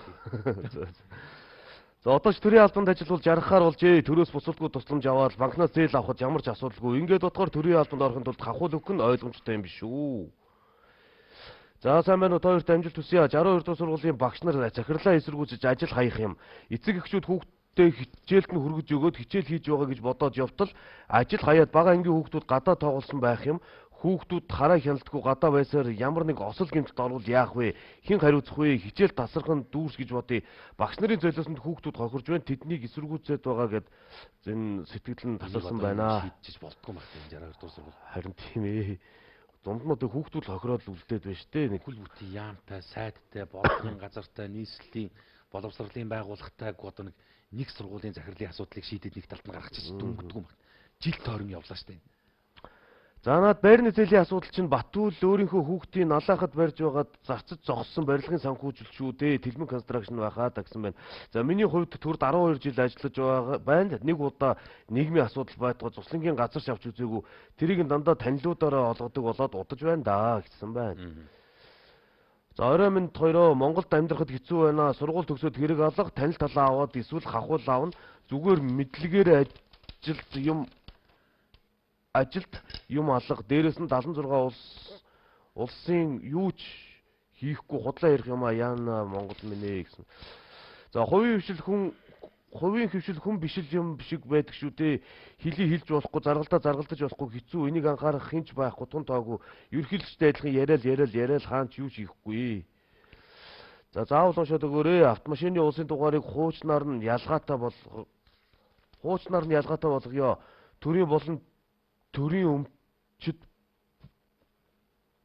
За одоо ч төрийн албанд ажиллавал жаргахаар болжээ. Төрөөс буцалтгүй тусламж аваад банкнаас зээл авахд ямар ч асуудалгүй. Ингээд бодохоор төрийн албанд орохын тулд хахуул өгөх нь ойлгомжтой юм биш үү? За сайн байна уу? Та хоёрт амжилт хүсье. 62 дугаар сургуулийн багш нар захирлаа эсэргүүцэж ажил хаях юм. Эцэг эхчүүд хүүхдтэй хичээлд нь хүргэж өгөөд хичээл хийж байгаа гэж бодоод явтал ажил хаяад бага ангийн хүүхдүүд гадаа тоглосон байх юм. Хүүхдүүд хараа хяналтгүй гадаа байсаар ямар нэг осол гэмтэлд орвол яах вэ? Хэн хариуцах вэ? Хичээл тасархан дүүрс гэж бодъё. Багш нарын золиосонд хүүхдүүд хохирж байна. Тэднийг эсэргүүцээд байгаа гэд зэн сэтгэл нь тасарсан байна. Шийдэж болтгүй мах энэ 62 дугаар сургууль. Харин тийм ээ. Дунд нь одоо хүүхдүүд хохироод үлдээд байна шүү дээ. Нэг хүл бүтэн яамтай, сайдтай, бодлогын газартай, нийслэлийн боловсролын байгууллагатай одоо нэг сургуулийн захирлын асуудлыг шийдээд нэг талд нь гаргаж чиж дүнгдгүй мах. Жил тойрон явлаа шүү дээ. За наад байрны зээлийн асуудал чинь Батүл өөрийнхөө хүүхдийн налаахад барьж байгаад зарцаж зогссон барилгын санхүүжил шүү дээ. Тэлмэн констракшн байхаа гэсэн байна. За миний хувьд төрд 12 жил ажиллаж байна. Нэг удаа нийгмийн асуудал байтугай цуслангийн газар шавч үзээгүй. Тэрийг дандаа танилуудаараа олгодог болоод удаж байна да гэсэн байна. За орой минь хоёроо Монголд амьдрахад хэцүү байна. Сургууль төгсөөд хэрэг алга, танил талаа аваад эсвэл хахуул аавна. Зүгээр мэдлэгээр ажилд юм алга, дээрээс нь 76 улсын юу ч хийхгүй худлаа ярих юм а яана Монгол минь ээ гэсэн. За хувийн хөвшил хүн бишил юм шиг байдаг шүү дээ. Хилий хилж болохгүй, заргалдаж болохгүй хэцүү. Энийг анхаарах хинч байхгүй тун таагүй. Ерхийлэгчтэй адилхан яриад хаанч юу ч хийхгүй. За заавал уншаад өгөөрэй. Автомашины улсын дугаарыг хуучнаар нь ялгаатай болгоё. Төрийн болон төрийн өмчөд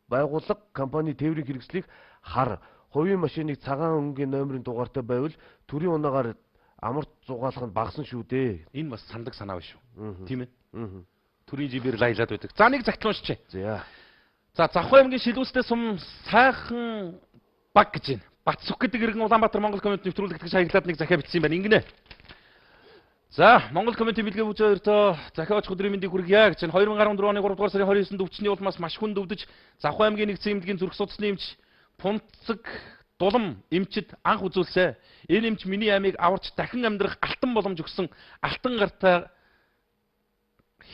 байгууллага компани тээврийн хэрэгслийг хар. Хувийн машиныг цагаан өнгийн номерын дугаартай байвал төрийн унаагаар амарт зугаалах нь багсан шүү дээ. Энэ бас сандаг санаа биш үү? Тийм ээ. Төрийн жибээр лайлаад байдаг. За нэг загтал уншчээ. За Завхай аймгийн Шилүүстэй сум сайхан баг гэж байна. Батсүх гэдэг иргэн Улаанбаатар Монгол коммент нэвтрүүлэг гэж хаяглаад нэг захиа бичсэн байна. Ингэнэ. За Монгол комментийн бэлгээ бүж хоёртоо захиа очих өдрийн мэндийг хүргье гэж 2014 оны 3 дугаар сарын 29-нд өвчний улмаас маш хүнд өвдөж Завхай аймгийн нэгдсэн эмнэлгийн зүрх судасны эмч Пунцэг Дулам эмчид анх үзүүлсэн. Энэ эмч миний аймыг аварч дахин амьдрах алтан боломж өгсөн алтан гартай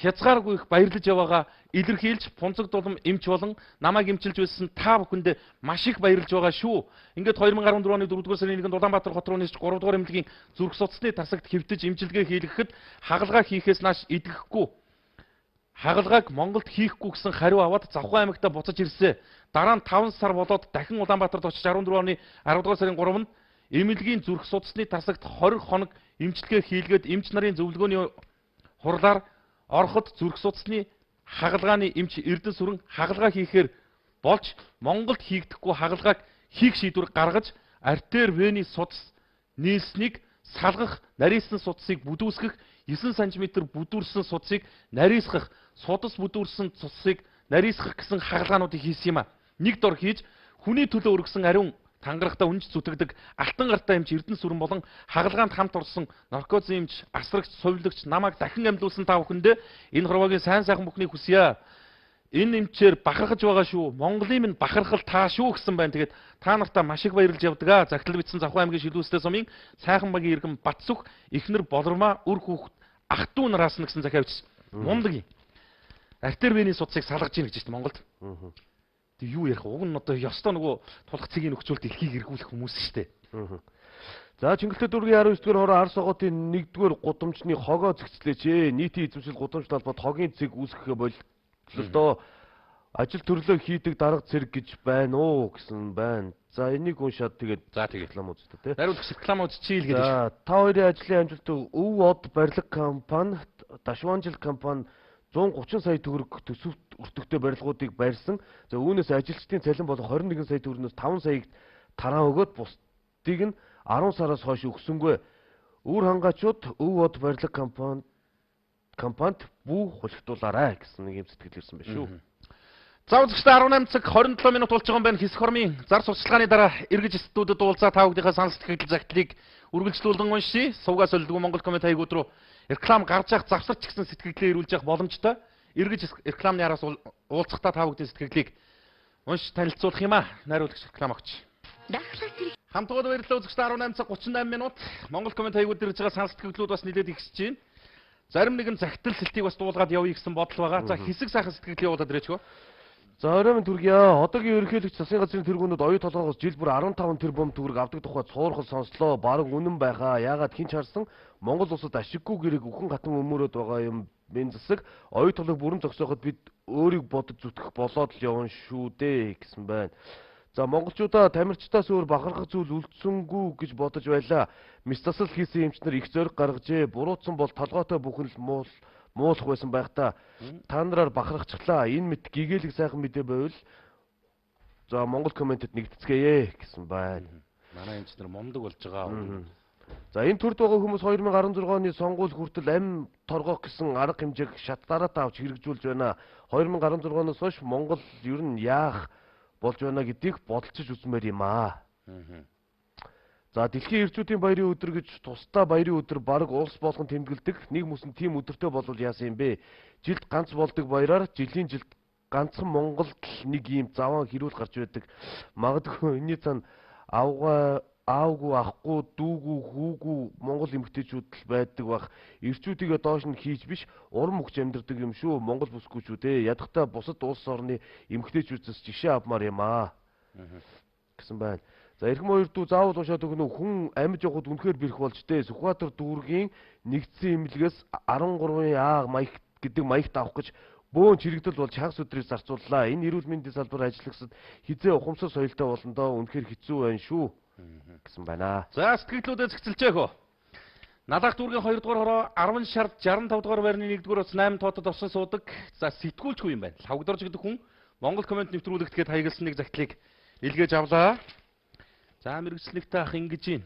хязгааргүй их баярлаж яваагаа илэрхийлж Пунцэг Дулам эмч болон намайг эмчилж байсан та бүхэнд маш их баярлаж байгаа шүү. Ингээд 2014 оны 4 дугаар сарын 1-нд Улаанбаатар хот руу нисч 3 дугаар эмнэлгийн зүрх судасны тасагт хэвтэж эмчилгээ хийлгэхэд хагалгаа хийхээс нааш идэхгүй. Хагалгааг Монголд хийхгүй гэсэн хариу аваад Завхай аймагта буцаж ирсэн. Дараа нь 5 сар болоод дахин Улаанбаатарт очиж 14 оны 10 дугаар сарын 3-нд эмнэлгийн зүрх судасны тасагт 20 хоног эмчилгээ хийлгээд эмч нарын зөвлөгөөний хурлаар ороход зүрх судасны хагалгааны эмч Эрдэнэ сүрэн хагалгаа хийхээр болж Монголд хийгдэхгүй хагалгааг хийх шийдвэр гаргаж артер вены судас нийлсэнийг салгах, нарийсан судасыг бүдүүсгэх, 9 см бүдүүрсэн судасыг нарийсгах, судас бүдүүрсэн цусыг нарийсгах гэсэн хагалгаануудыг хийсэн юм а. Нэг дор хийж хүний төлөө өргөсөн ариун тангарахтаа үнж зүтгэдэг алтан гартай эмч Эрдэнэ сүрэн болон хагалгаанд хамт орсон наркозын эмч, асрагч, сувилагч намайг дахин амьдлуулсан та бүхэндээ энэ хорвоогийн сайн сайхан бүхнийг хүсье. Энэ эмчээр бахархаж байгаа шүү. Монголын минь бахархал таа шүү гэсэн байна. Тэгээд та нартаа маш их баярлж явдаг. Загтал бичсэн Завхай аймгийн Шилүүстэй сумын сайхан багийн иргэн Батсүх эхнэр Болормаа үр хүүхэд ах トゥ нараас нь гэсэн захиа бичсэн. Мундаг юм. Артер вений судсыг салгаж ийн гэж байна Монголд. Тэг юу ярих вэ? Уг нь одоо ёстой нөгөө тулах цэгийн нөхцөлд дэлхийг эргүүлэх хүмүүс шүү дээ. За Чингэлтэй дүүргийн 19-р хороо Арс хотын 1-р гудамжны хогоо зэгцлээч. Нийтийн эзэмшил гудамж талбарт хогийн цэг үүсгэх бололтоо ажил төрлөө хийдэг дарга цэрэг гэж байна уу гэсэн байна. За энийг уншаад тэгээд реклам үзтээ тий. Нариулагч реклам үзчихийл гэдэг. За та хоёрын ажлын амжилт өв од барилга компани, Дашванжил компани 130 сая төгрөг төсөвт өртөгтэй барилгуудыг барьсан. За үүнээс ажилчдын цалин болон 21 сая төгрөгнөөс 5 саяг тараа өгөөд бусдыг нь 10 сараас хойш өгсөнгүй. Үр хангаачууд өв од барилга компанид бүү хулигдуулаарай гэсэн нэг юм сэтгэл ирсэн байна шүү. За үзэгчдээ 18 цаг 27 минут болж байгаа юм байна. Хэсэг хормын зар сурчлагын дараа эргэж студиуд уулзаа та бүхнийхээ санал сэтгэл загтлыг үргэлжлүүлэн уншия. Сувгаас өлдгөө Монгол коммент хаягууд руу реклам гарч явах завсарч гисэн сэтгэлээ ирүүлж явах боломжтой. Эргэж рекламны араас уулзахдаа та бүхний сэтгэлийг унш танилцуулах юм аа. Найруулагч реклам өгч. Хамтгууд баярлалаа үзэгчдээ 18 цаг 38 минут. Монгол комент хаягууд ирж байгаа санал сэтгэлдлүүд бас нэлээд ихсэж байна. Зарим нэгэн захидал сэлтийг бас дуулгаад явъя гэсэн бодол байгаа. За хэсэг сайхан сэтгэл явуулаад ирээчгөө. За оройн төргийа одоогийн ерөнхийлөгч засгийн газрын тэргүүнүүд оюу толгоос жил бүр 15 тэрбум төгрөг авдаг тухай цуурхал сонслоо. Бараг үнэн байхаа. Яагаад хинч харсан Монгол улсад ашиггүй гэрэг үхэн гатан өмөрөөд байгаа юм. Бин засаг оюу толгойг бүрэн зогсооход бид өөрийг бодож зүтгэх болоод л явна шүү дээ гэсэн байна. За монголчуудаа тамирчдаас өөр бахархах зүйл үлдсэнгүй гэж бодож байлаа. Мис засал хийсэн эмчнэр их зориг гаргажээ. Буруутсан бол толгойтой бүхэн л муулах байсан байх та. Та нараар бахархчихлаа. Энэ мэд гэгээлэг сайхан мэдээ байвал за монгол комментэд нэгтгэцгээе гэсэн байна. Манай эмчнэр мундаг болж байгаа. За энэ төрд байгаа хүмүүс 2016 оны сонгуул хүртэл амь торгох гэсэн арга хэмжээг шатдараатай авч хэрэгжүүлж байна. 2016-оос хойш Монгол ер нь яах болж байна гэдгийг бодолцож үзмээр юм аа. За дэлхийн эрчүүдийн баярын өдөр гэж тусдаа баярын өдөр баг улс болгон тэмдэглэдэг. Нэг бүсэн тийм өдөртэй болвол яасан юм бэ? Жилд ганц болдог баяраар жилийн жилд ганцхан Монголд нэг ийм заван хэрүүл гарч байдаг. Магадгүй энэний цаана аавгүй, ахгүй, дүүгүй, хүүгүй монгол эмэгтэйчүүд л байдаг бах. Эрчүүдийгээ доош нь хийж биш урам өгч амьдардаг юм шүү. Монгол бүсгүйчүүд ядахтаа бусад улс орны эмэгтэйчүүдээс жишээ авмаар юм аа. Гэсэн байна. За эрхэм хоёр дүү заавал уушаад өгнө үү? Хүн амьд явахд үнэхээр бэрх болж дээ. Сүхбаатар дүүргийн нэгдсэн имлэгээс 13-ын А маяг гэдэг маягт авах гэж бөөн чирэгдэл болж хагас өдрийг зарцууллаа. Энэ эрүүл мэндийн салбар ажиллагчид хизээ ухамсар соёлтой болно доо. Үнэхээр хэцүү байна шүү. Гэсэн байна. За сэтгэлдлүүдэд зэгцэлжээх. Налах дүүргийн 2 дугаар хороо 10 шард 65 дугаар байрны 1 дугаар 8 тоотод орсон суудаг. За сэтгүүлчгүй юм байна. Лавгдорж гэдэг хүн Монгол комент нэвтрүүлэгт гээд хаягдсан нэг загтлыг илгээж авлаа. За мэрэгчлэгтэй ах ингэж юм.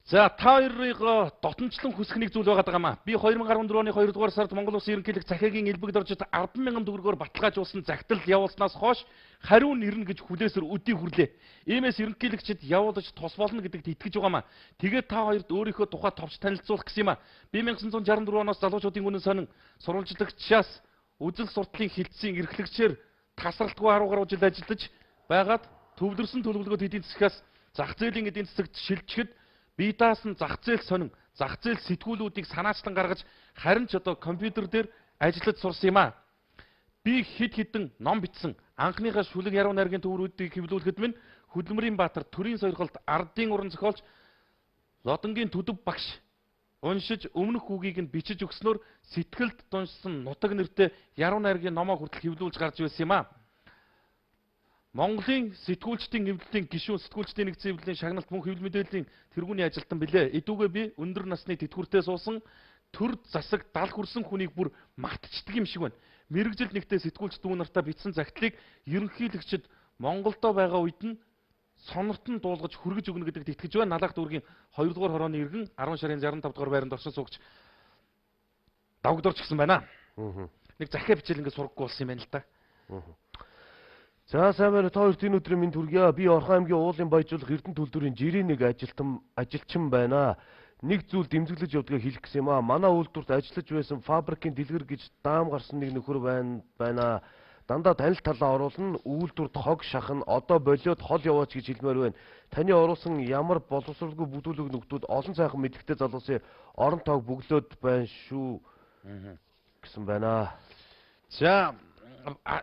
За та хоёрыг дотнчлон хүсэх нэг зүйл байгаа даа. Би 2014 оны 2 дугаар сард Монгол Улсын ерөнхийлөгч захиагийн элбэгд орж 10,000 төгрөгөөр баталгаажуулсан загтал явуулснаас хойш хариу нэрнэ гэж хүлээсээр өдий хүрлээ. Иймээс ерөнхийлөгчд явуулж тус болно гэдэгт итгэж байгаамаа. Тэгээд та хоёрт өөрийнхөө тухай товч танилцуулах гэсэн юм а. Би 1964 оноос залуучуудын үнэн сонин сурвалжлагчаас үзэл суртлын хилцийн эрхлэгчээр тасралтгүй 10 гаруй жил ажиллаж байгаад төвлөрсөн төлөвлөгөөт эдийн засгаас зах зээлийн эдийн засагт шилжихэд бие даасан зах зээл сонин зах зээл сэтгүүлүүдийг санаачлан гаргаж харин ч одоо компьютер дээр ажиллаж сурсан юм а. Би хэд хэдэн ном бичсэн. Анхныхаа шүлэг яруу найргийн төврүүдийг хэвлүүлэхэд минь Хөдөлмөрийн Баатар төрийн сойрхолд ардын уран зохиолч Лодонгийн Төдөв багш уншиж өмнөх үгийг нь бичиж өгснөөр сэтгэлд дуншсан нутаг нэртэй яруу найргийн номоо хүртэл хэвлүүлж гарч байсан юм а. Монголын сэтгүүлчдийн эвлэлийн гишүүн сэтгүүлчдийн нэгдсэн эвлэлийн шагналт мөн хэвлэл мэдээллийн тэргүүний ажилтан билээ. Эдүүгээ би өндөр насны тэтгэвртэй суусан төр засаг дал хүрсэн хүнийг бүр мартчихдаг юм шиг байна. Мэргэжил нэгтээ сэтгүүлч дүү нартаа бичсэн загтлыг ерөнхийлөгчд Монголдо байгаа үед нь сонортон дуулгаж хүргэж өгнө гэдэгт итгэж байна. Налах дүүргийн 2 дугаар хорооны иргэн 10 сарын 65 дугаар байранд орсон суугч давгдорч гисэн байна. Нэг захиа бичээл ингэ сургаггүй болсон юм байна л да. За сайн байна. Та хоёрт энэ өдрийн минь төргийа. Би Орхон аймгийн уулын баяжуулах Эрдэнэ төлдөрийн жирийн нэг ажилчин байна. Нэг зүйл дэмжиглэж явдгаа хэлэх гэсэн юм аа. Манай үйлдвэрт ажиллаж байсан фабрикийн дэлгэр гэж даам гарсан нэг нөхөр байна. Дандаа танил талаа оруулна. Үйлдвэрт хог шахна. Одоо болиод хол яваач гэж хэлмээр байна. Таны оруулсан ямар боловсралгүй бүдүүлэг нөхдүүд олон сайхан мэдгэтэй залуусын орон тоог бөглөөд байна шүү. Гэсэн байна. За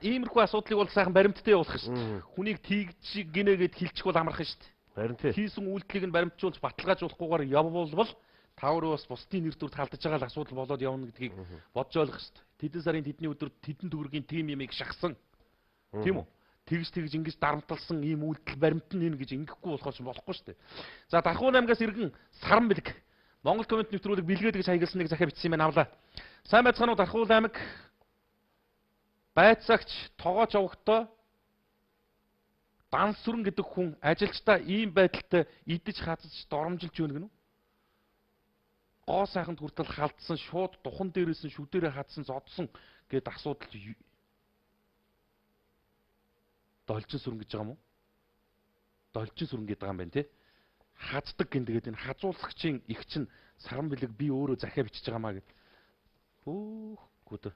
иймэрхүү асуудлыг бол сайхан баримттай явуулах шүү. Хүнийг тийгч гинэгээд хилчих бол амархан шүү. Харин тий. Хийсэн үйлдэлийг нь баримтжуулж баталгаажуулахгүйгээр явбал та өөрөө бас бусдын нэр төрд халдаж байгаа л асуудал болоод явна гэдгийг бодж ойлгох шүү. Тэдэн сарын тэдний өдөр тэдэн төгрөгийн тим ямыг шахсан. Тийм үү? Тэгж ингэж дарамтлсан ийм үйлдэл баримт нь энэ гэж ингэхгүй болохоос болохгүй шүү. За Дархуун аймгаас иргэн Саран бэлэг Монгол комент нэвтрүүлэг бэлгээд гэж хаягдсан нэг захиа бичсэн юм байна авлаа. Сайн байцгаана уу Дархуун аймаг байцаагч тогооч овогтой Данс сүрэн гэдэг хүн ажилчдаа ийм байдалтай идэж хазаж доромжилж өгнө гэнэ үү? Гоо сайханд хүртэл халдсан шууд духан дээрээс нь шүдэрээ хадсан зодсон гэдэг асуудал должин сүрэн гэж байгаа юм уу? Должин сүрэн гэдэг юм байна те. Хаздаг гин тэгээд энэ хазуулагчийн их чинь Саран бэлэг би өөрөө захиа бичиж байгаа маа гэд. Хөөх гүд.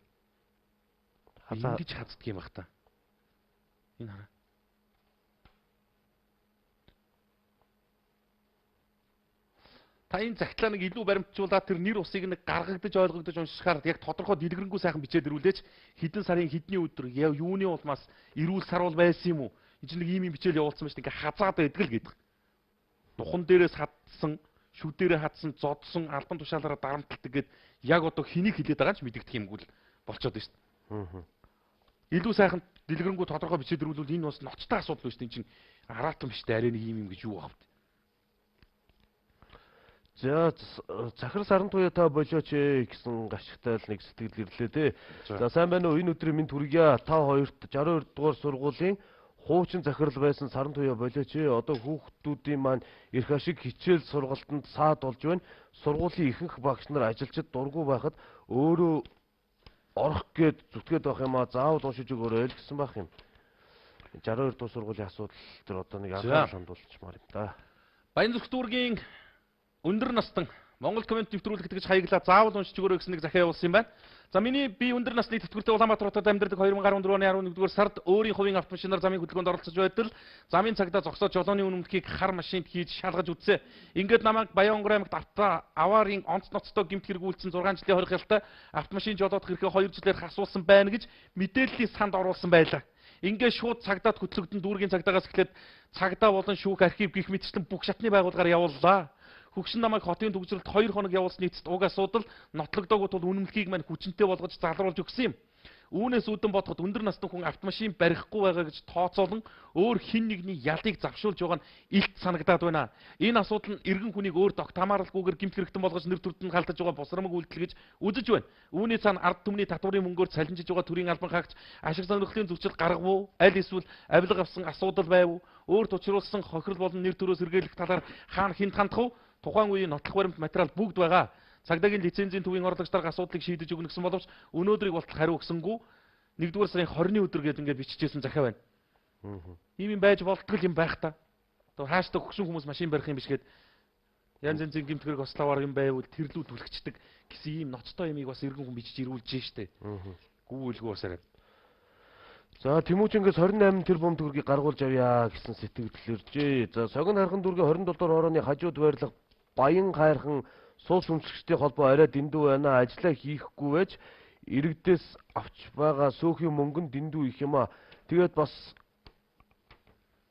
Ингэж хаздаг юм бах та. Энэ хараа. Та энэ захидлаа нэг илүү баримтжуулаад тэр нэр усыг нэг гаргагдаж ойлгогдож уншихаар яг тодорхой дэлгэрэнгүй сайхан бичээд ирүүлээч хэдэн сарын хэдний өдөр юуны улмаас эрүүл сарвал байсан юм уу? Энэ чинь нэг ийм бичээл явуулсан байж ингээ хазаад байдаг л гэдэг. Духан дээрээс хатсан, шүд дээрээ хатсан, зодсон, албан тушаалаараа дарамталдаг гэд яг одоо хэнийг хэлээд байгаа ч мэдэгдэх юмгүй л болчиход байна шүү дээ. Илүү сайхан дэлгэрэнгүй тодорхой бичээд ирүүлвэл энэ бас ноцтой асуудал байна шүү дээ. Энэ чинь араатан биш дээ, арай нэг юм гэж юу аав. За захирал саран туяа та болооч гэсэн гашигтай л нэг сэтгэл ирлээ дээ. За сайн байна уу? Энэ өдрийн минь түргийа та хоёрт 62 дугаар сургуулийн хуучин захирал байсан саран туяа болооч. Одоо хүүхдүүдийн маань эрх ашиг хичээл сургалтанд саад болж байна. Сургуулийн ихэнх багш нар ажилчид дургүй байхад өөрөө орох гээд зүтгээд байх юм а. Заавал уншиж өгөөрэй л гэсэн байх юм. 62 дугаар сургуулийн асуудал тэр одоо нэг анхаарал хандуулчихмаар юм да. Баянзүрх дүүргийн өндөр настан Монгол комент нэвтрүүлэг гэж хаяглаа заавал уншиж өгөөрэй гэсэн нэг захиа явуулсан юм байна. За би өндөр насны тэтгэвртэй Улаанбаатар хотод амьдардаг 2014 оны 11-р сард өөрийн хувийн автомашинаар замын хөдөлгөөнд оролцож байтал замын цагдаа зогсоод жолооны үнэмлэхийг хар машинд хийж шалгаж үзсэн. Ингээд намайг Баянгор аймагт аварын онц ноцтой гэмт хэрэгүүлсэн 6 жилийн хоригдолтой автомашин жолоодох эрхээ 2 жилээр хасуулсан байна гэж мэдээллийн санд оруулсан байлаа. Ингээд шууд цагдаад хөтлөгдөн дүүргийн цагдаагаас эхлээд цагдаа болон шүүх архив гих мэтчлэн бүх шатны байгууллагаар явууллаа. Хөгшин намайг хотын төгсрөлт 2 хоног явуулсан нийцэд уг асуудал нотлогдоогүй тул үнэмлэхийг мань хүчинтэй болгож залруулж өгсөн юм. Үүнээс үүдэн бодоход өндөр насны хүн автомашин барихгүй байгаа гэж тооцоолон өөр хин нэгний ялыг завшуулж байгаа нь илт санагдаад байна. Энэ асуудал нь иргэн хүнийг өөр догт хамааралгүйгээр гэмт хэрэгтэн болгож нэр төрдөнд халтаж байгаа босромог үйлдэл гэж үзэж байна. Үүний цаана ард түмний татварын мөнгөөр цалинжиж байгаа төрийн албан хаагч ашиг сонирхлын зөвчл гаргав уу? Аль эсвэл авилга авсан асуудал байв уу? Өөрт учруулсан хохирол болон нэр төрөөс сэргийлэх талаар хаана хинт хандах вэ? Тухайн үеийн нотлох баримт материал бүгд байгаа. Цагдаагийн лицензийн төвийн орлогчдаар асуудлыг шийдэж өгнө гэсэн боловч өнөөдрийг болтол хариу өгсөнгүй 1-р сарын 20-ны өдөр гээд ингээд биччихсэн захиа байна. Ийм юм байж болтгол юм байх та. Одоо хааштай хөгшин хүмүүс машин барих юм биш гээд янз янзын гэмтгэрэг ословоор юм байвал тэрлүү түлхчдэг гэсэн ийм ноцтой юмыг бас иргэн хүн бичиж ирүүлж штэ. Гүүэлгүй усараад. За Тэмүүжингээс 28 тэрбум төгрөгийг гаргуулж авъя гэсэн сэтгэл иржээ. За Согин хархан дүүргийн 27 дугаар хорооны хажууд байрлах Баян хайрхан суус өмсгчдийн холбоо арай дэндүү байна. Ажлаа хийхгүй байж иргэдээс авч байгаа сөөхийн мөнгөнд дэндүү их юм а. Тэгээд бас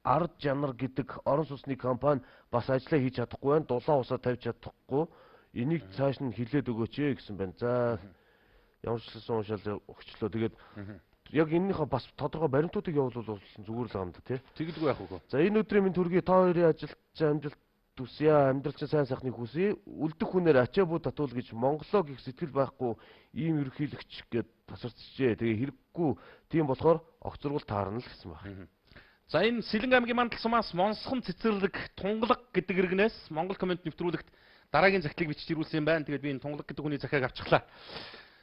ард жанар гэдэг орон сууцны компани бас ажлаа хийж чадахгүй байна. Дулаан усаа тавьж чадахгүй. Энийг цааш нь хилээд өгөөч гэсэн байна. За ямар ч хэлсэн уншаал өгчлөө. Тэгээд яг энэнийхээ бас тодорхой баримтуудыг явуулвал зүгээр л юм да тий. Тэгэлгүй яах вэ? За энэ өдрийн минь төргий та хоёрын ажилч амжилт төсөё, амьдралч сайн сайхныг хүсье. Үлдэх хүнээр ачаа бүү татуул гэж Монголоо гих сэтгэл байхгүй ийм ерөнхийлөгч гэд тасарчжээ. Тэгээ хэрэггүй тийм болохоор огт зургал таарна л гэсэн байна. За энэ Сэлэн аймгийн мандал сумаас Монсхон цэцэрлэг тунгалаг гэдэг иргэнээс Монгол комент нэвтрүүлэгт дараагийн захидлыг бичиж ирүүлсэн юм байна. Тэгээд би энэ тунгалаг гэдэг хүний захиаг авчихлаа.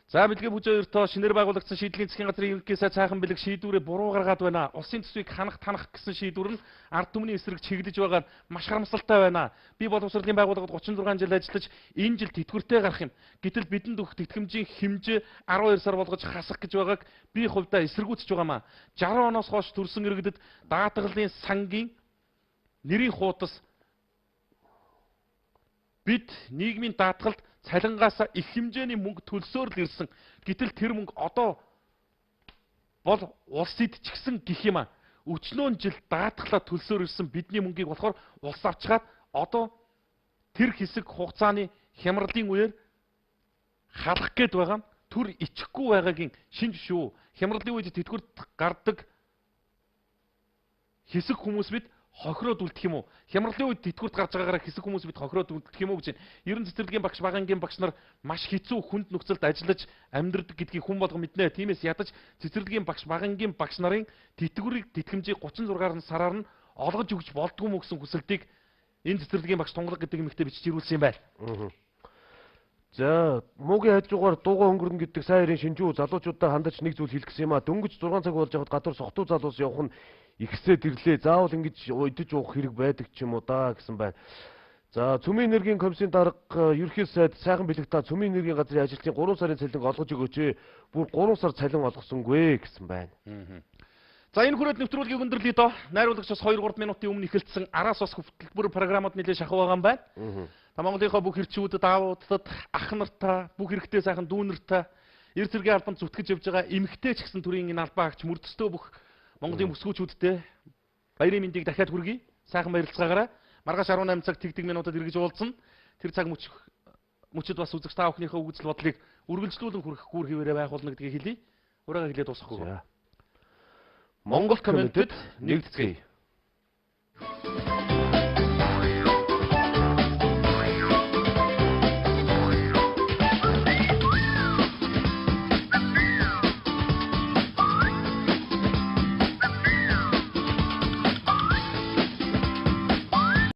За бэлгээ бүжээ өртөө шинээр байгуулагдсан шийдлийн засгийн газрын ерөнхий сайд цаахан бэлэг шийдвэрээ буруу гаргаад байна. Улсын төсвийг ханах танах гэсэн шийдвэр нь ард түмний эсрэг чиглэж байгаа нь маш харамсалтай байна. Би боловсролын байгууллагад 36 жил ажиллаж энэ жил тэтгэвртэй гарах юм. Гэтэл бидэнд өгөх тэтгэмжийн хэмжээ 12 сар болгож хасах гэж байгааг би хувьдаа эсэргүүцэж байгаамаа. 60 оноос хойш төрсэн иргэдэд даатгалын сангийн нэрийн хуудас бид нийгмийн даатгалд цалингаасаа их хэмжээний мөнгө төлсөөр л ирсэн. Гэтэл тэр мөнгө одоо бол улс идчихсэн гэх юм а. Өчнөө жил даатгалаа төлсөөр ирсэн бидний мөнгийг болохоор улс авчгаад одоо тэр хэсэг хугацааны хямралын үеэр халах гээд байгаа нь төр ичихгүй байгаагийн шинж шүү. Хямралын үед тэтгэврт гардаг хэсэг хүмүүс бид хохироод үлдэх юм уу? Хямралын үед тэтгэврт гарч байгаагаараа хэсэг хүмүүс бид хохироод үлдэх юм уу гэж байна. Ерөн цэцэрлэгийн багш, багангийн багш нар маш хэцүү хүнд нөхцөлд ажиллаж амьдардаг гэдгийг хүн болго мэднэ. Тиймээс ядаж цэцэрлэгийн багш, багангийн багш нарын тэтгэврийг тэтгэмжийг 36 сараар нь олгож өгч болдгүй мө гэсэн хүсэлтийг энэ цэцэрлэгийн багш тунгалаг гэдэг эмэгтэй бичиж ирүүлсэн юм байна. За муугийн хажуугаар дууга өнгөрнө гэдэг сайн ярийн шинжүү залуучуудаа хандаж нэг зүйл хэлэх гэсэн юм а. Дөнгөж 6 цаг болж явахад гадуур сохтуу залуус явах нь ихсээд ирлээ. Заавал ингэж идэж уух хэрэг байдаг ч юм уу да гэсэн байна. За Цөмийн энергийн комиссийн дарга ерөнхий сайд сайхан бэлэг та Цөмийн энергийн газрын ажилтны 3 сарын цалинг олгож өгөөч. Бүр 3 сар цалин олгосонгүй гэсэн байна. За энэ хүрээд нэвтрүүлгийг өндөрлөе доо. Найруулагч бас 2-3 минутын өмнө эхэлсэн араас бас хөтөлбөр програмууд нэлээд шахав байгаа юм байна. Та Монголынхаа бүх хэрчүүдд, аавуудад, ах нартаа, бүх хэрэгтэй сайхан дүү нартаа эр зэргийн албанд зүтгэж явж байгаа эмэгтэй ч гэсэн төрийн энэ албан агч мөрдөстөө бүх Монголын бүсгүүчүүдтэй баярын мэндийг дахиад хүргэе. Сайхан баярлцгаагаараа маргааш 18 цаг тэгдэг минутад эргэж уулзсан. Тэр цаг мөчид бас үзэгч та бүхнийхээ үзэл бодлыг үргэлжлүүлэн хүргэх гүр хിവэрэ байх болно гэдгийг хэлье. Ураагаа хэлээд дуусгахгүй. Монгол комментэд нэгтгэе.